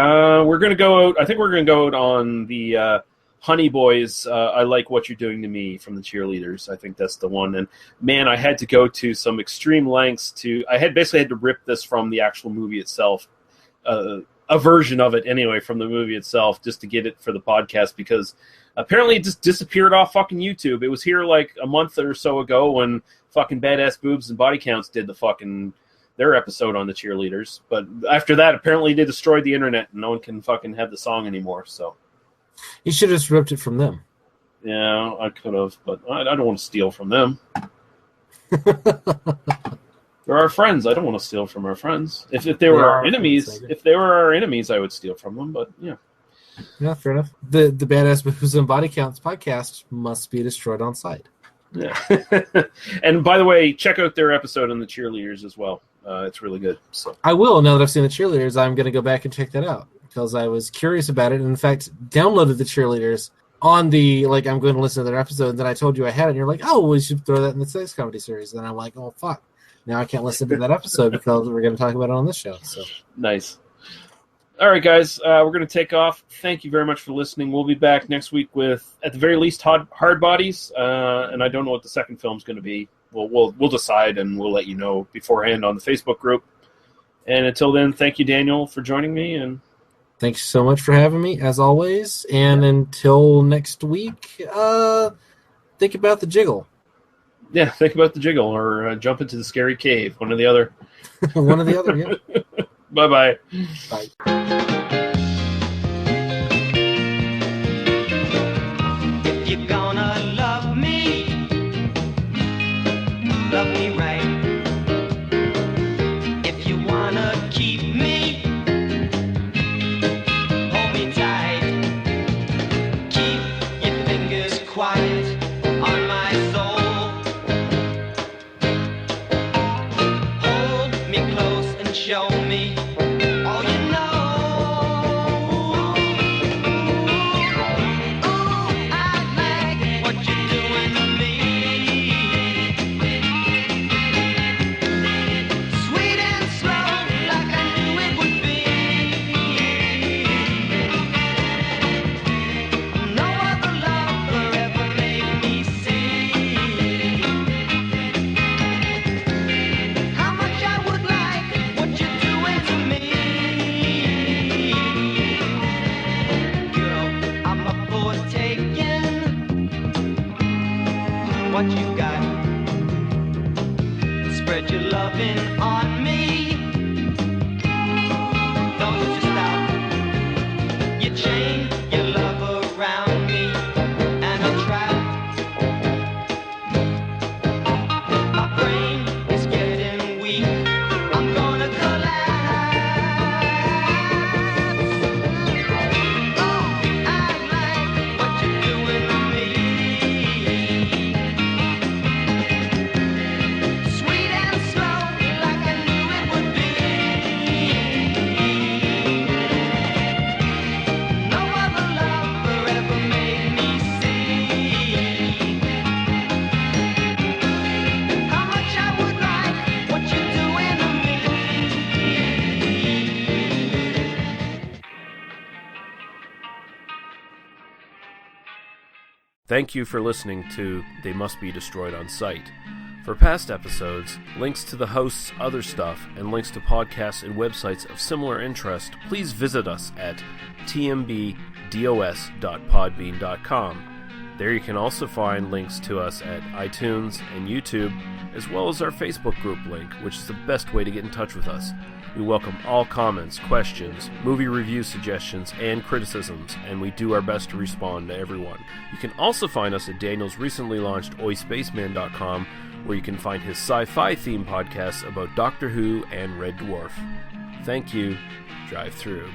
we're gonna go out. I think we're gonna go out on the Honey Boys. I Like What You're Doing to Me from the Cheerleaders. I think that's the one. And man, I had to go to some extreme lengths I basically had to rip this from the actual movie itself. A version of it anyway from the movie itself just to get it for the podcast because apparently it just disappeared off fucking YouTube. It was here a month or so ago when fucking Badass Boobs and Body Counts did their episode on the Cheerleaders. But after that, apparently they destroyed the internet and no one can fucking have the song anymore. So you should have just ripped it from them. Yeah, I could have, but I don't want to steal from them. They're our friends. I don't want to steal from our friends. If they were our enemies, I would steal from them. But yeah. Yeah, fair enough. The Badass Boobs and Body Counts podcast must be destroyed on sight. Yeah. And by the way, check out their episode on the Cheerleaders as well. It's really good. So I will. Now that I've seen the Cheerleaders, I'm going to go back and check that out because I was curious about it. And in fact, downloaded the Cheerleaders on the I'm going to listen to their episode. And then I told you I had it. And you're like, oh, we should throw that in the sex comedy series. And I'm like, oh fuck. Now I can't listen to that episode because we're going to talk about it on this show. So nice. All right, guys, we're going to take off. Thank you very much for listening. We'll be back next week with, at the very least, Hard Bodies, and I don't know what the second film's going to be. We'll decide, and we'll let you know beforehand on the Facebook group. And until then, thank you, Daniel, for joining me. And thanks so much for having me, as always. And until next week, think about the jiggle. Yeah, think about the jiggle or jump into the scary cave. One or the other. One or the other, yeah. Bye-bye. Bye. If you're gonna love me right. If you wanna keep me, hold me tight. Keep your fingers quiet on my soul. Hold me close and show me all you know. Ooh, I like what you're doing to me. Sweet and slow, like I knew it would be. No other lover ever made me see how much I would like what you're doing. Thank you for listening to They Must Be Destroyed on Sight. For past episodes, links to the host's other stuff, and links to podcasts and websites of similar interest, please visit us at tmbdos.podbean.com. There you can also find links to us at iTunes and YouTube, as well as our Facebook group link, which is the best way to get in touch with us. We welcome all comments, questions, movie review suggestions, and criticisms, and we do our best to respond to everyone. You can also find us at Daniel's recently launched oispaceman.com, where you can find his sci-fi themed podcasts about Doctor Who and Red Dwarf. Thank you. Drive through.